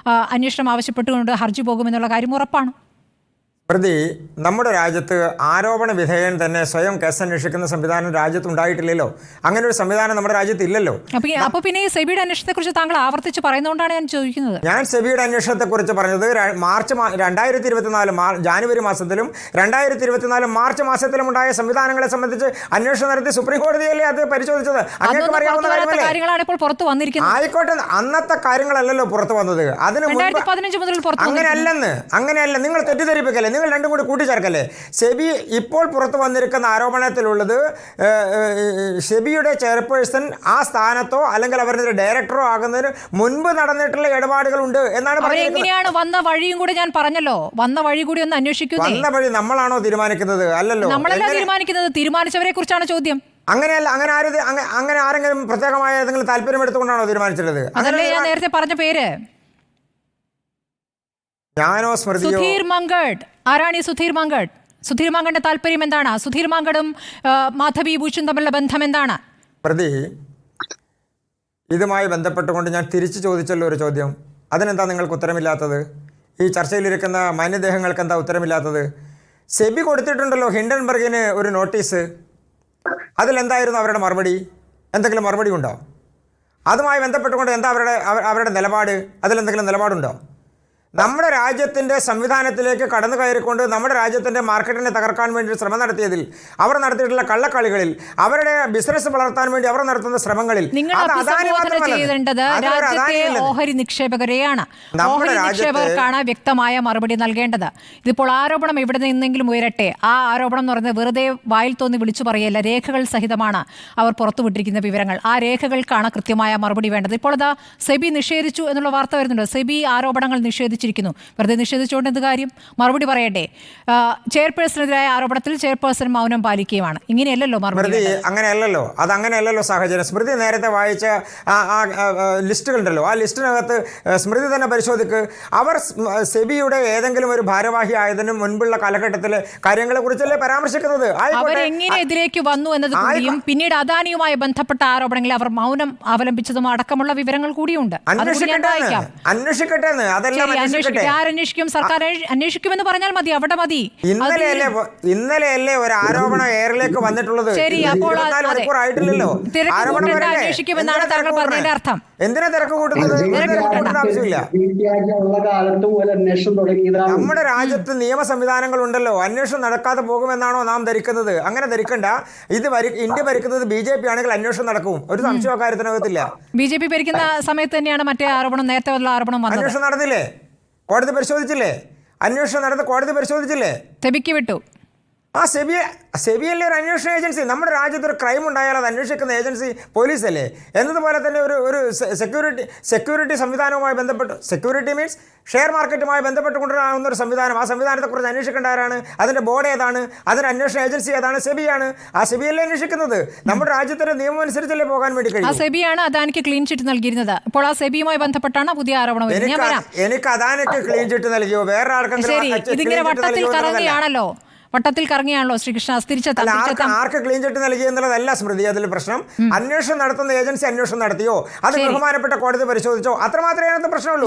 അന്വേഷണം ആവശ്യപ്പെട്ടുകൊണ്ട് ഹർജി പോകുമെന്നുള്ള കാര്യം ഉറപ്പാണ്. പ്രതി നമ്മുടെ രാജ്യത്ത് ആരോപണ വിധേയൻ തന്നെ സ്വയം കേസന്വേഷിക്കുന്ന സംവിധാനം രാജ്യത്ത് ഉണ്ടായിട്ടില്ലല്ലോ. അങ്ങനെ ഒരു സംവിധാനം നമ്മുടെ രാജ്യത്ത് ഇല്ലല്ലോ. അപ്പോൾ പിന്നെ ഈ സെബിയുടെ അന്വേഷണത്തെക്കുറിച്ച് താങ്കൾ ആവർത്തിച്ച് പറയുന്നതുകൊണ്ടാണ് ഞാൻ ചോദിക്കുന്നത്. ഞാൻ സെബിയുടെ അന്വേഷണത്തെക്കുറിച്ച് പറഞ്ഞത് 2024 ജാനുവരി മാസത്തിലും 2024 മാർച്ച് മാസത്തിലും ഉണ്ടായ സംവിധാനങ്ങളെ സംബന്ധിച്ച് അന്വേഷണം നടത്തി സുപ്രീം കോടതിയല്ലേ അത് പരിശോധിച്ചത്. അങ്ങനെ പറയാവുന്ന കാര്യങ്ങളാണ് ഇപ്പോൾ പുറത്തു വന്നിരിക്കുന്നത്. ആയിക്കോട്ടെ, അന്നത്തെ കാര്യങ്ങളല്ലല്ലോ പുറത്തു വന്നത്. അതിന് 2015 മുതൽ അങ്ങനെയല്ല, നിങ്ങൾ തെറ്റിദ്ധരിപ്പിക്കല്ലേ, നിങ്ങൾ രണ്ടും കൂടി കൂട്ടിച്ചേർക്കല്ലേ. സെബി ഇപ്പോൾ പുറത്തു വന്നിരിക്കുന്ന ആരോപണത്തിലുള്ളത് സെബിയുടെ ചെയർപേഴ്സൺ ആ സ്ഥാനത്തോ അല്ലെങ്കിൽ അവരുടെ ഡയറക്ടറോ ആകുന്നതിന് മുൻപ് നടന്നിട്ടുള്ള ഇടപാടുകളുണ്ട് എന്നാണ് പറയുന്നത്. എങ്ങനെയാണ് വന്ന വഴിയും കൂടി ഞാൻ പറഞ്ഞല്ലോ. വന്ന വഴി കൂടി ഒന്ന് അന്വേഷിക്കുക. വന്ന വഴി നമ്മളാണോ തീരുമാനിക്കുന്നത്? അല്ലല്ലോ, നമ്മളല്ല തീരുമാനിക്കുന്നത്. തീരുമാനിച്ചവരെ കുറിച്ചാണ് ചോദ്യം. അങ്ങനെയല്ല, അങ്ങനെ ആരെങ്കിലും പ്രത്യേകമായ ഏതെങ്കിലും താല്പര്യം എടുത്തുകൊണ്ടാണോ തീരുമാനിച്ചിട്ടുള്ളത്? അതല്ലേ ഞാൻ നേരത്തെ പറഞ്ഞ പേര്? ഞാനോ സ്മൃതിയോ? സുധീർ മങ്കഡ്. ആരാണ് ഈ സുധീർ മങ്കഡ്? സുധീർ മങ്കഡിന്റെ താല്പര്യം എന്താണ്? സുധീർ മങ്കഡും മാധവി ഭൂഷൺ തമ്മിലുള്ള ബന്ധം എന്താണ്? പ്രതി, ഇതുമായി ബന്ധപ്പെട്ടുകൊണ്ട് ഞാൻ തിരിച്ചു ചോദിച്ചല്ലോ ഒരു ചോദ്യം. അതിനെന്താ നിങ്ങൾക്ക് ഉത്തരമില്ലാത്തത്? ഈ ചർച്ചയിലിരിക്കുന്ന മാന്യദേഹങ്ങൾക്ക് എന്താ ഉത്തരമില്ലാത്തത്? സെബി കൊടുത്തിട്ടുണ്ടല്ലോ ഹിൻഡൻബർഗിന് ഒരു നോട്ടീസ്. അതിലെന്തായിരുന്നു അവരുടെ മറുപടി? എന്തെങ്കിലും മറുപടി ഉണ്ടോ? അതുമായി ബന്ധപ്പെട്ടുകൊണ്ട് എന്താ അവരുടെ നിലപാട്? അതിലെന്തെങ്കിലും നിലപാടുണ്ടോ? നമ്മുടെ രാജ്യത്തിൻ്റെ സംവിധാനത്തിലേക്ക് കടന്നു കയറിക്കൊണ്ട് നമ്മുടെ രാജ്യത്തിൻ്റെ മാർക്കറ്റിനെ തകർക്കാൻ വേണ്ടി ശ്രമം നടത്തിയതിൽ, അവർ നടത്തിയിട്ടുള്ള കള്ളക്കളികളിൽ, അവരുടെ ബിസിനസ് വളർത്താൻ വേണ്ടി അവർ നടത്തുന്ന ശ്രമങ്ങളിൽ ഓഹരി നിക്ഷേപകരെയാണ്. ഓഹരി നിക്ഷേപകർക്കാണ് വ്യക്തമായ മറുപടി നൽകേണ്ടത്. ഇതിപ്പോൾ ആരോപണം എവിടെ നിന്നെങ്കിലും ഉയരട്ടെ, ആ ആരോപണം എന്ന് പറയുന്നത് വെറുതെ വായിൽ തോന്നി വിളിച്ചു പറയല്ല, രേഖകൾ സഹിതമാണ് അവർ പുറത്തുവിട്ടിരിക്കുന്ന വിവരങ്ങൾ. ആ രേഖകൾക്കാണ് കൃത്യമായ മറുപടി വേണ്ടത്. ഇപ്പോൾ അതാ സെബി നിഷേധിച്ചു എന്നുള്ള വാർത്ത വരുന്നുണ്ട്. സെബി ആരോപണങ്ങൾ നിഷേധിച്ചിരിക്കുന്നു. വെറുതെ നിഷേധിച്ചുകൊണ്ട് എന്ത് കാര്യം? മറുപടി പറയട്ടെ. ചെയർപേഴ്സണെതിരായ ആരോപണത്തിൽ ചെയർപേഴ്സൺ മൗനം പാലിക്കുകയുമാണ്. ഇങ്ങനെയല്ലല്ലോ മറുപടി. അങ്ങനെയല്ലല്ലോ, അതങ്ങനെയല്ലല്ലോ സാഹചര്യം. സ്മൃതി നേരത്തെ വായിച്ച ലിസ്റ്റുകളുണ്ടല്ലോ, ആ ലിസ്റ്റിനകത്ത് സ്മൃതി തന്നെ പരിശോധിക്ക്. അവർ സെബിയുടെ ഏതെങ്കിലും ഒരു ഭാരവാഹി ആയതിനു മുൻപുള്ള കാലഘട്ടത്തിലെ കാര്യങ്ങളെ കുറിച്ചല്ലേ പരാമർശിക്കുന്നത്. അവരെങ്ങനെ എതിരേക്ക് വന്നു എന്നത് കൂടിയും പിന്നീട് അദാനിയുമായി ബന്ധപ്പെട്ട ആരോപണങ്ങളിൽ അവർ മൗനം അവലംബിച്ചതും അടക്കമുള്ള വിവരങ്ങൾ കൂടിയുണ്ട്. അന്വേഷിക്കട്ടെ. അതെല്ലാം അന്വേഷിക്കും, സർക്കാർ അന്വേഷിക്കുമെന്ന് പറഞ്ഞാൽ മതി, അവിടെ മതി. ഇന്നലെയല്ലേ ഒരു ആരോപണം എയറിലേക്ക് വന്നിട്ടുള്ളത്? ശരി, അപ്പോൾ ആയിട്ടില്ലല്ലോ. അന്വേഷിക്കുമെന്നാണ് താങ്കൾ പറഞ്ഞതിന്റെ അർത്ഥം. എന്തിനാ തിരക്ക് കൂട്ടുന്നത്? ആവശ്യമില്ല. നമ്മുടെ രാജ്യത്ത് നിയമ സംവിധാനങ്ങൾ ഉണ്ടല്ലോ, അന്വേഷണം നടക്കാതെ പോകുമെന്നാണോ നാം ധരിക്കുന്നത്? അങ്ങനെ ധരിക്കണ്ട. ഇന്ത്യ ഭരിക്കുന്നത് BJP ആണെങ്കിൽ അന്വേഷണം നടക്കും, ഒരു സംശയ കാര്യത്തിനകത്തില്ല. BJP ഭരിക്കുന്ന സമയത്ത് തന്നെയാണ് മറ്റേ ആരോപണം, നേരത്തെ ഉള്ള ആരോപണം വന്നത്. അന്വേഷണം നടന്നില്ലേ? കോടതി പരിശോധിച്ചില്ലേ? അന്വേഷണം നടന്ന് കോടതി പരിശോധിച്ചില്ലേ? സെബിക്ക് വിട്ടു. ആ സെബിയല്ലേ ഒരു അന്വേഷണ ഏജൻസി. നമ്മുടെ രാജ്യത്ത് ഒരു ക്രൈം ഉണ്ടായാൽ അത് അന്വേഷിക്കുന്ന ഏജൻസി പോലീസല്ലേ? എന്നതുപോലെ തന്നെ ഒരു സെക്യൂരിറ്റി സംവിധാനവുമായി ബന്ധപ്പെട്ട്, സെക്യൂരിറ്റി മീൻസ് ഷെയർ മാർക്കറ്റുമായി ബന്ധപ്പെട്ടുകൊണ്ടാകുന്ന ഒരു സംവിധാനം. ആ സംവിധാനത്തെക്കുറിച്ച് അന്വേഷിക്കേണ്ട ആരാണ്? അതിൻ്റെ ബോർഡ് ഏതാണ്? അതിൻ്റെ അന്വേഷണ ഏജൻസി ഏതാണ്? സെബിയാണ്. ആ സെബിയല്ലേ അന്വേഷിക്കുന്നത്. നമ്മുടെ രാജ്യത്തിന്റെ നിയമം അനുസരിച്ചല്ലേ പോകാൻ വേണ്ടി കഴിയും. ആ സെബിയാണ് അദാനിക്ക് ക്ലീൻ ചിറ്റ് നൽകിയിരുന്നത്. ഇപ്പോൾ ആ സെബിയുമായി ബന്ധപ്പെട്ടാണ് പുതിയ ആരോപണം. എനിക്ക് അദാനിക്ക് ക്ലീൻ ചിറ്റ് നൽകിയോ? വേറെ ആർക്കെങ്കിലും? ഇതിങ്ങനെ വട്ടത്തിൽ കറങ്ങിയാണല്ലോ ശ്രീകൃഷ്ണ. ആർക്ക് ക്ലീൻ ചിറ്റ് നൽകി എന്നുള്ളതല്ല സ്മൃതി അതിൽ പ്രശ്നം. അന്വേഷണം നടത്തുന്ന ഏജൻസി അന്വേഷണം നടത്തിയോ? അത് ബഹുമാനപ്പെട്ട കോടതി പരിശോധിച്ചോ? അത്രമാത്രമേ അതിനകത്ത് പ്രശ്നമുള്ളൂ.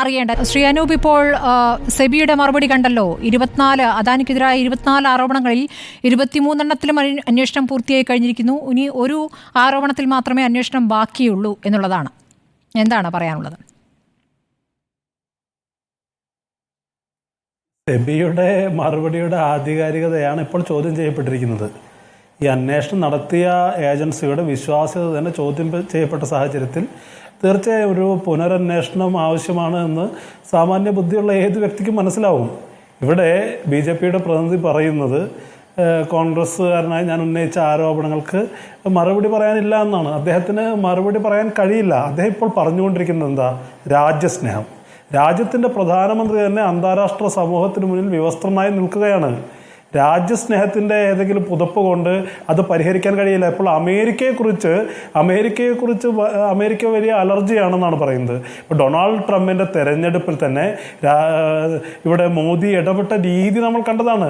അറിയേണ്ടത്. ശ്രീ അനൂപ്, ഇപ്പോൾ സെബിയുടെ മറുപടി കണ്ടല്ലോ. 24 അദാനിക്കെതിരായ 24 ആരോപണങ്ങളിൽ 23 അന്വേഷണം പൂർത്തിയായി കഴിഞ്ഞിരിക്കുന്നു. ഇനി ഒരു ആരോപണത്തിൽ മാത്രമേ അന്വേഷണം ബാക്കിയുള്ളൂ എന്നുള്ളതാണ്. എന്താണ് പറയാനുള്ളത്? സെബിയുടെ മറുപടിയുടെ ആധികാരികതയാണ് ഇപ്പോൾ ചോദ്യം ചെയ്യപ്പെട്ടിരിക്കുന്നത്. ഈ അന്വേഷണം നടത്തിയ ഏജൻസിയുടെ വിശ്വാസ്യത തന്നെ ചോദ്യം ചെയ്യപ്പെട്ട സാഹചര്യത്തിൽ തീർച്ചയായും ഒരു പുനരന്വേഷണം ആവശ്യമാണ് എന്ന് സാമാന്യ ബുദ്ധിയുള്ള ഏത് വ്യക്തിക്കും മനസ്സിലാവും. ഇവിടെ BJPയുടെ പ്രതിനിധി പറയുന്നത് കോൺഗ്രസ്സുകാരനായി ഞാൻ ഉന്നയിച്ച ആരോപണങ്ങൾക്ക് മറുപടി പറയാനില്ല എന്നാണ്. അദ്ദേഹത്തിന് മറുപടി പറയാൻ കഴിയില്ല. അദ്ദേഹം ഇപ്പോൾ പറഞ്ഞുകൊണ്ടിരിക്കുന്നത് എന്താ? രാജ്യസ്നേഹം. രാജ്യത്തിൻ്റെ പ്രധാനമന്ത്രി തന്നെ അന്താരാഷ്ട്ര സമൂഹത്തിന് മുന്നിൽ വിവസ്ത്രനായി നിൽക്കുകയാണ്. രാജ്യസ്നേഹത്തിൻ്റെ ഏതെങ്കിലും പുതപ്പ് കൊണ്ട് അത് പരിഹരിക്കാൻ കഴിയില്ല. ഇപ്പോൾ അമേരിക്ക വലിയ അലർജിയാണെന്നാണ് പറയുന്നത്. ഇപ്പോൾ ഡൊണാൾഡ് ട്രംപിൻ്റെ തെരഞ്ഞെടുപ്പിൽ തന്നെ ഇവിടെ മോദി ഇടപെട്ട രീതി നമ്മൾ കണ്ടതാണ്.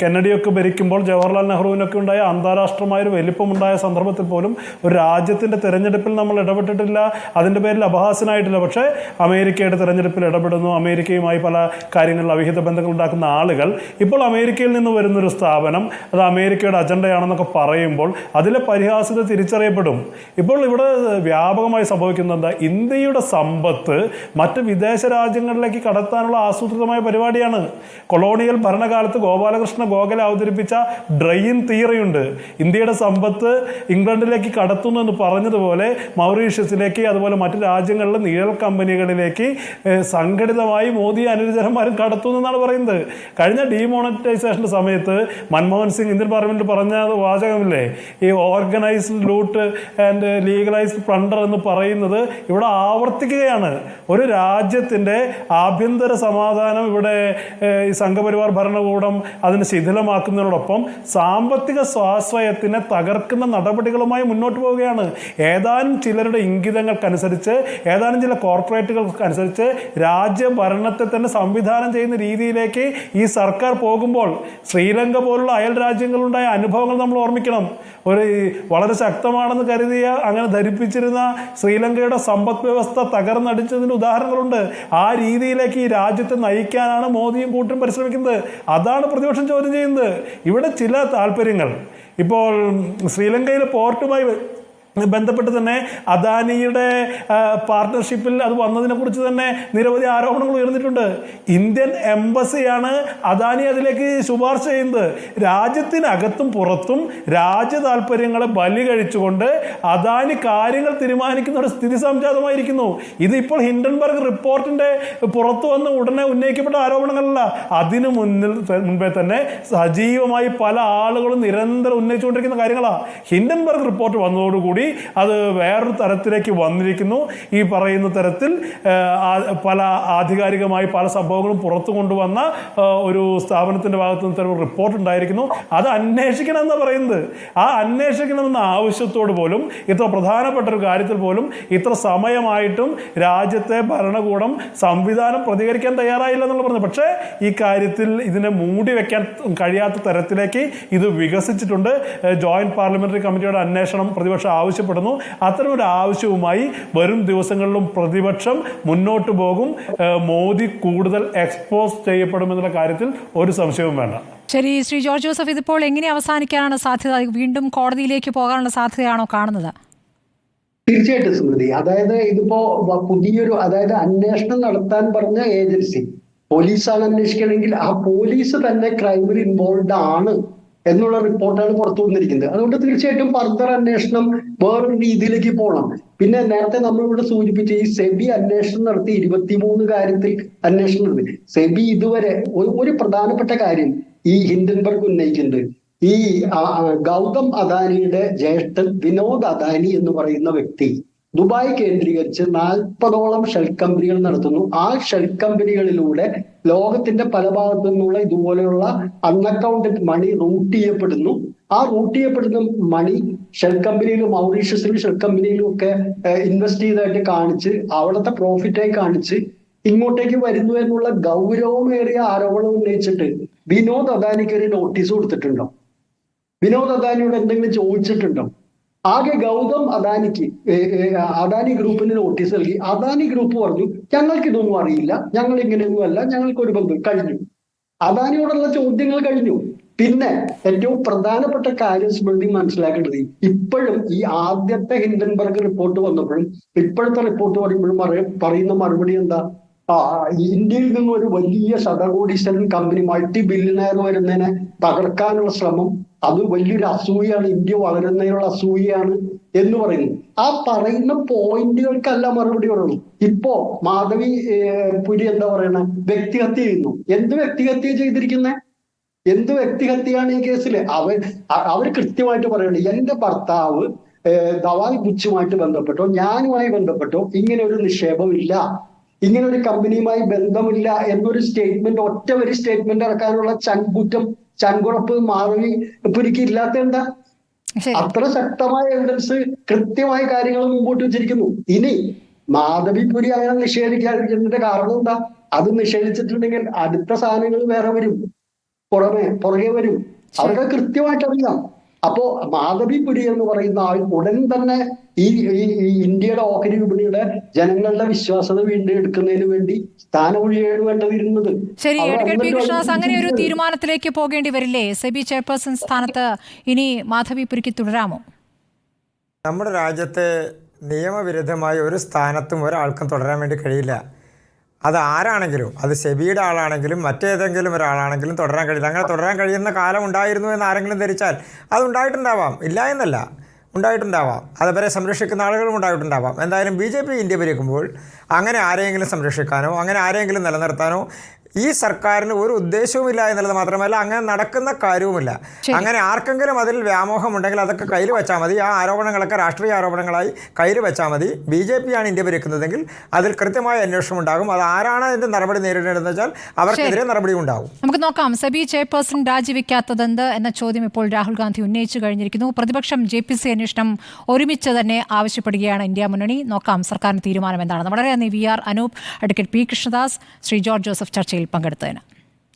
കെന്നഡിയൊക്കെ ഭരിക്കുമ്പോൾ ജവഹർലാൽ നെഹ്റുവിനൊക്കെ ഉണ്ടായ അന്താരാഷ്ട്രമായൊരു വലിപ്പമുണ്ടായ സന്ദർഭത്തിൽ പോലും ഒരു രാജ്യത്തിൻ്റെ തെരഞ്ഞെടുപ്പിൽ നമ്മൾ ഇടപെട്ടിട്ടില്ല. അതിൻ്റെ പേരിൽ അപഹാസ്യനായിട്ടില്ല. പക്ഷേ അമേരിക്കയുടെ തെരഞ്ഞെടുപ്പിൽ ഇടപെടുന്നു. അമേരിക്കയുമായി പല കാര്യങ്ങളിൽ അവിഹിത ബന്ധങ്ങൾ ഉണ്ടാക്കുന്ന ആളുകൾ ഇപ്പോൾ അമേരിക്കയിൽ നിന്ന് വരുന്നൊരു സ്ഥാപനം അത് അമേരിക്കയുടെ അജണ്ടയാണെന്നൊക്കെ പറയുമ്പോൾ അതിലെ പരിഹാസ്യത തിരിച്ചറിയപ്പെടും. ഇപ്പോൾ ഇവിടെ വ്യാപകമായി സംഭവിക്കുന്നത് എന്താ? ഇന്ത്യയുടെ സമ്പത്ത് മറ്റ് വിദേശ രാജ്യങ്ങളിലേക്ക് കടത്താനുള്ള ആസൂത്രിതമായ പരിപാടിയാണ്. കൊളോണിയൽ ഭരണകാലത്ത് ഗോപാലകൃഷ്ണ ഗോഖലെ അവതരിപ്പിച്ച ഡ്രെയിൻ തിയറിയുണ്ട്. ഇന്ത്യയുടെ സമ്പത്ത് ഇംഗ്ലണ്ടിലേക്ക് കടത്തുന്നു എന്ന് പറഞ്ഞതുപോലെ മൗറീഷ്യസിലേക്ക്, അതുപോലെ മറ്റ് രാജ്യങ്ങളിലെ നീഴൽ കമ്പനികളിലേക്ക് സംഘടിതമായി മോദി അനുചരന്മാരും കടത്തുന്നു എന്നാണ് പറയുന്നത്. കഴിഞ്ഞ ഡീമോണിറ്റൈസേഷന്റെ സമയത്ത് മൻമോഹൻ സിംഗ് ഇന്ത്യൻ പാർലമെന്റിൽ പറഞ്ഞ വാചകമില്ലേ, ഈ organised loot and legalised plunder എന്ന് പറയുന്നത് ഇവിടെ ആവർത്തിക്കുകയാണ്. ഒരു രാജ്യത്തിൻ്റെ ആഭ്യന്തര സമാധാനം ഇവിടെ ഈ സംഘപരിവാർ ഭരണകൂടം അതിനെ ശിഥിലമാക്കുന്നതിനോടൊപ്പം സാമ്പത്തിക സ്വാശ്രയത്തിനെ തകർക്കുന്ന നടപടികളുമായി മുന്നോട്ട് പോവുകയാണ്. ഏതാനും ചിലരുടെ ഇംഗിതങ്ങൾക്കനുസരിച്ച്, ഏതാനും ചില കോർപ്പറേറ്റുകൾക്കനുസരിച്ച് രാജ്യഭരണത്തെ തന്നെ സംവിധാനം ചെയ്യുന്ന രീതിയിലേക്ക് ഈ സർക്കാർ പോകുമ്പോൾ ശ്രീലങ്ക പോലുള്ള അയൽ രാജ്യങ്ങളുണ്ടായ അനുഭവങ്ങൾ നമ്മൾ ഓർമ്മിക്കണം. ഒരു വളരെ ശക്തമാണെന്ന് കരുതിയ, അങ്ങനെ ധരിപ്പിച്ചിരുന്ന ശ്രീലങ്കയുടെ സമ്പദ് വ്യവസ്ഥ തകർന്നടിച്ചതിന് ഉദാഹരണങ്ങളുണ്ട്. ആ രീതിയിലേക്ക് ഈ രാജ്യത്തെ നയിക്കാനാണ് മോദിയും കൂട്ടും പരിശ്രമിക്കുന്നത്. അതാണ് പ്രതിപക്ഷം ചോദ്യം ചെയ്യുന്നത്. ഇവിടെ ചില താല്പര്യങ്ങൾ, ഇപ്പോൾ ശ്രീലങ്കയിലെ പോർട്ടുമായി ബന്ധപ്പെട്ട് തന്നെ അദാനിയുടെ പാർട്ട്ണർഷിപ്പിൽ അത് വന്നതിനെ കുറിച്ച് തന്നെ നിരവധി ആരോപണങ്ങൾ ഉയർന്നിട്ടുണ്ട്. ഇന്ത്യൻ എംബസിയാണ് അദാനി അതിലേക്ക് ശുപാർശ ചെയ്യുന്നത്. രാജ്യത്തിനകത്തും പുറത്തും രാജ്യ താല്പര്യങ്ങളെ ബലി കഴിച്ചുകൊണ്ട് അദാനി കാര്യങ്ങൾ തീരുമാനിക്കുന്ന ഒരു സ്ഥിതി സംജാതമായിരിക്കുന്നു. ഇതിപ്പോൾ ഹിൻഡൻബർഗ് റിപ്പോർട്ടിന്റെ പുറത്തു വന്ന് ഉടനെ ഉന്നയിക്കപ്പെട്ട ആരോപണങ്ങളല്ല. അതിനു മുൻപേ തന്നെ സജീവമായി പല ആളുകളും നിരന്തരം ഉന്നയിച്ചുകൊണ്ടിരിക്കുന്ന കാര്യങ്ങളാണ്. ഹിൻഡൻബർഗ് റിപ്പോർട്ട് വന്നതോടുകൂടി അത് വേറൊരു തരത്തിലേക്ക് വന്നിരിക്കുന്നു. ഈ പറയുന്ന തരത്തിൽ പല ആധികാരികമായി പല സംഭവങ്ങളും പുറത്തു കൊണ്ടുവന്ന ഒരു സ്ഥാപനത്തിന്റെ ഭാഗത്തു നിന്ന് തരം റിപ്പോർട്ട് ഉണ്ടായിരിക്കുന്നു. അത് അന്വേഷിക്കണമെന്ന് പറയുന്നത്. ആ അന്വേഷിക്കണമെന്ന ആവശ്യത്തോട് പോലും, ഇത്ര പ്രധാനപ്പെട്ട ഒരു കാര്യത്തിൽ പോലും ഇത്ര സമയമായിട്ടും രാജ്യത്തെ ഭരണകൂടം സംവിധാനം പ്രതികരിക്കാൻ തയ്യാറായില്ല എന്നുള്ള പറഞ്ഞു. പക്ഷേ ഈ കാര്യത്തിൽ ഇതിനെ മൂടി വെക്കാൻ കഴിയാത്ത തരത്തിലേക്ക് ഇത് വികസിച്ചിട്ടുണ്ട്. ജോയിന്റ് പാർലമെന്ററി കമ്മിറ്റിയുടെ അന്വേഷണം പ്രതിപക്ഷം ആവശ്യപ്പെടുന്നു. അത്തരമൊരു ആവശ്യവുമായി വരും ദിവസങ്ങളിലും പ്രതിപക്ഷം മുന്നോട്ട് പോകും. മോദി കൂടുതൽ എക്സ്പോസ് ചെയ്യപ്പെടുമെന്നുള്ള കാര്യത്തിൽ ഒരു സംശയവും വേണ്ട. ശരി, ശ്രീ ജോർജ് ജോസഫ്, ഇതിപ്പോൾ എങ്ങനെ അവസാനിക്കാനാണ് സാധ്യത? വീണ്ടും കോടതിയിലേക്ക് പോകാനുള്ള സാധ്യതയാണോ കാണുന്നത്? തീർച്ചയായിട്ടും സ്മൃതി, അതായത് ഇതിപ്പോ പുതിയൊരു, അതായത് അന്വേഷണം നടത്താൻ പറഞ്ഞ ഏജൻസി പോലീസാണ് അന്വേഷിക്കണമെങ്കിൽ ആ പോലീസ് തന്നെ ക്രൈമിൽ ഇൻവോൾവ് ആണ് എന്നുള്ള റിപ്പോർട്ടാണ് പുറത്തു വന്നിരിക്കുന്നത്. അതുകൊണ്ട് തീർച്ചയായിട്ടും ഫർദർ അന്വേഷണം വേറൊരു രീതിയിലേക്ക് പോകണം. പിന്നെ നേരത്തെ നമ്മളിവിടെ സൂചിപ്പിച്ച ഈ സെബി അന്വേഷണം നടത്തി 23 കാര്യത്തിൽ അന്വേഷണം നടത്തി. സെബി ഇതുവരെ ഒരു പ്രധാനപ്പെട്ട കാര്യം ഈ ഹിൻഡൻബർഗ് ഉന്നയിക്കുന്നത്, ഈ ഗൗതം അദാനിയുടെ ജ്യേഷ്ഠൻ വിനോദ് അദാനി എന്ന് പറയുന്ന വ്യക്തി ദുബായ് കേന്ദ്രീകരിച്ച് 40ഓളം ഷെൽ കമ്പനികൾ നടത്തുന്നു. ആ ഷെൽ കമ്പനികളിലൂടെ ലോകത്തിന്റെ പല ഭാഗത്തു നിന്നുള്ള ഇതുപോലെയുള്ള അൺഅക്കൗണ്ടഡ് മണി റൂട്ട് ചെയ്യപ്പെടുന്നു. ആ റൂട്ട് ചെയ്യപ്പെടുന്ന മണി ഷെൽ കമ്പനിയിലും മൗറീഷ്യസിലും ഷെൽ കമ്പനിയിലും ഒക്കെ ഇൻവെസ്റ്റ് ചെയ്തതായിട്ട് കാണിച്ച് അവിടുത്തെ പ്രോഫിറ്റായി കാണിച്ച് ഇങ്ങോട്ടേക്ക് വരുന്നു എന്നുള്ള ഗൗരവമേറിയ ആരോപണം ഉന്നയിച്ചിട്ട് വിനോദ് അദാനിക്ക് ഒരു നോട്ടീസ് കൊടുത്തിട്ടുണ്ടോ? വിനോദ് അദാനിയോട് എന്തെങ്കിലും ചോദിച്ചിട്ടുണ്ടോ? ആകെ ഗൗതം അദാനിക്ക്, അദാനി ഗ്രൂപ്പിന് നോട്ടീസ് നൽകി. അദാനി ഗ്രൂപ്പ് പറഞ്ഞു ഞങ്ങൾക്ക് ഇതൊന്നും അറിയില്ല, ഞങ്ങൾ ഇങ്ങനെയൊന്നും അല്ല, ഞങ്ങൾക്ക് ഒരു ബന്ധം, കഴിഞ്ഞു. അദാനിയോടുള്ള ചോദ്യങ്ങൾ കഴിഞ്ഞു. പിന്നെ ഏറ്റവും പ്രധാനപ്പെട്ട കാര്യം സ്മൃതി മനസ്സിലാക്കേണ്ടത്, ഇപ്പോഴും ഈ ആദ്യത്തെ ഹിൻഡൻബർഗ് റിപ്പോർട്ട് വന്നപ്പോഴും ഇപ്പോഴത്തെ റിപ്പോർട്ട് പറയുന്ന മറുപടി എന്താ? ഇന്ത്യയിൽ നിന്നും ഒരു വലിയ ശതകോടീശ്വരൻ കമ്പനി, മൾട്ടി ബില്യണയർ വരുന്നതിനെ തകർക്കാനുള്ള ശ്രമം, അത് വലിയൊരു അസൂയാണ്, ഇന്ത്യ വളരുന്നതിനുള്ള അസൂയാണ് എന്ന് പറയുന്നു. ആ പറയുന്ന പോയിന്റുകൾക്കല്ല മറുപടി പറയുന്നു. ഇപ്പോ മാധവി പുരി എന്താ പറയണ, വ്യക്തിഹത്യ ചെയ്യുന്നു. എന്ത് വ്യക്തിഹത്യ ചെയ്തിരിക്കുന്നത്? എന്ത് വ്യക്തിഹത്യയാണ് ഈ കേസില്? അവർ കൃത്യമായിട്ട് പറയണേ, എന്റെ ഭർത്താവ് ദവായ് ബുച്ചുമായിട്ട് ബന്ധപ്പെട്ടോ ഞാനുമായി ബന്ധപ്പെട്ടോ ഇങ്ങനെ ഒരു നിക്ഷേപമില്ല, ഇങ്ങനെ ഒരു കമ്പനിയുമായി ബന്ധമില്ല എന്നൊരു സ്റ്റേറ്റ്മെന്റ്, ഒറ്റ ഒരു സ്റ്റേറ്റ്മെന്റ് ഇറക്കാനുള്ള ചങ്കുറപ്പ് മാധവി പുരിക്ക് ഇല്ലാത്ത എന്താ? അത്ര ശക്തമായ എവിഡൻസ്, കൃത്യമായ കാര്യങ്ങൾ മുമ്പോട്ട് വെച്ചിരിക്കുന്നു. ഇനി മാധവി പുരി അങ്ങനെ നിഷേധിക്കാതിരിക്കുന്നതിന്റെ കാരണം എന്താ? അത് നിഷേധിച്ചിട്ടുണ്ടെങ്കിൽ അടുത്ത സാധനങ്ങൾ വേറെ വരും, പുറകെ വരും. അവർക്ക് കൃത്യമായിട്ട് അറിയാം. അപ്പോ മാധവി പുരി എന്ന് പറയുന്ന ആൾ ഉടൻ തന്നെ ഈ ഇന്ത്യയുടെ ഓഹരി വിപണിയുടെ ജനങ്ങളുടെ വിശ്വാസത വീണ്ടെടുക്കുന്നതിന് വേണ്ടി സ്ഥാനമൊഴിയേണ്ടതിരുന്നത്. ശരി, അഡ്വക്കേറ്റ് പി കൃഷ്ണദാസ്, അങ്ങനെ ഒരു തീരുമാനത്തിലേക്ക് പോകേണ്ടി വരില്ലേ? സെബി ചെയർപേഴ്സൺ സ്ഥാനത്ത് ഇനി മാധവി പുരിക്ക് തുടരാമോ? നമ്മുടെ രാജ്യത്തെ നിയമവിരുദ്ധമായ ഒരു സ്ഥാനത്തും ഒരാൾക്കും തുടരാൻ വേണ്ടി കഴിയില്ല. അത് ആരാണെങ്കിലും, അത് സെബിയുടെ ആളാണെങ്കിലും മറ്റേതെങ്കിലും ഒരാളാണെങ്കിലും തുടരാൻ കഴിയില്ല. അങ്ങനെ തുടരാൻ കഴിയുന്ന കാലം ഉണ്ടായിരുന്നു എന്ന് ആരെങ്കിലും ധരിച്ചാൽ അതുണ്ടായിട്ടുണ്ടാവാം, ഇല്ല എന്നല്ല, ഉണ്ടായിട്ടുണ്ടാവാം. അതുവരെ സംരക്ഷിക്കുന്ന ആളുകളും ഉണ്ടായിട്ടുണ്ടാവാം. എന്തായാലും BJP ഇന്ത്യ ഭരിക്കുമ്പോൾ അങ്ങനെ ആരെയെങ്കിലും സംരക്ഷിക്കാനോ അങ്ങനെ ആരെയെങ്കിലും നിലനിർത്താനോ ഈ സർക്കാരിന് ഒരു ഉദ്ദേശവുമില്ല എന്നുള്ളത് മാത്രമല്ല അങ്ങനെ നടക്കുന്ന കാര്യവുമില്ല. അങ്ങനെ ആർക്കെങ്കിലും അതിൽ വ്യാമോഹമുണ്ടെങ്കിൽ അതൊക്കെ കയ്യിൽ വെച്ചാൽ മതി. ആ ആരോപണങ്ങളൊക്കെ രാഷ്ട്രീയ ആരോപണങ്ങളായി കയ്യിൽ വെച്ചാൽ മതി. BJP ആണ് ഇന്ത്യ ഭരിക്കുന്നതെങ്കിൽ അതിൽ കൃത്യമായ അന്വേഷണം ഉണ്ടാകും. അത് ആരാണ് അതിൻ്റെ നടപടി നേരിടേണ്ടതെന്ന് വെച്ചാൽ അവർക്കെതിരെ നടപടി ഉണ്ടാകും. നമുക്ക് നോക്കാം. സെബി ചെയർപേഴ്സൺ രാജിവെക്കാത്തതെന്ത് എന്ന ചോദ്യം ഇപ്പോൾ രാഹുൽ ഗാന്ധി ഉന്നയിച്ചു കഴിഞ്ഞിരിക്കുന്നു. പ്രതിപക്ഷം JPC അന്വേഷണം ഒരുമിച്ച് തന്നെ ആവശ്യപ്പെടുകയാണ് ഇന്ത്യ മുന്നണി. നോക്കാം സർക്കാരിന് തീരുമാനം എന്താണെന്ന്. വളരെ നന്ദി VR Anoop, advocate P. Krishnadas, Shri George Joseph ചർച്ചയിൽ പങ്കെടുത്തതിന്.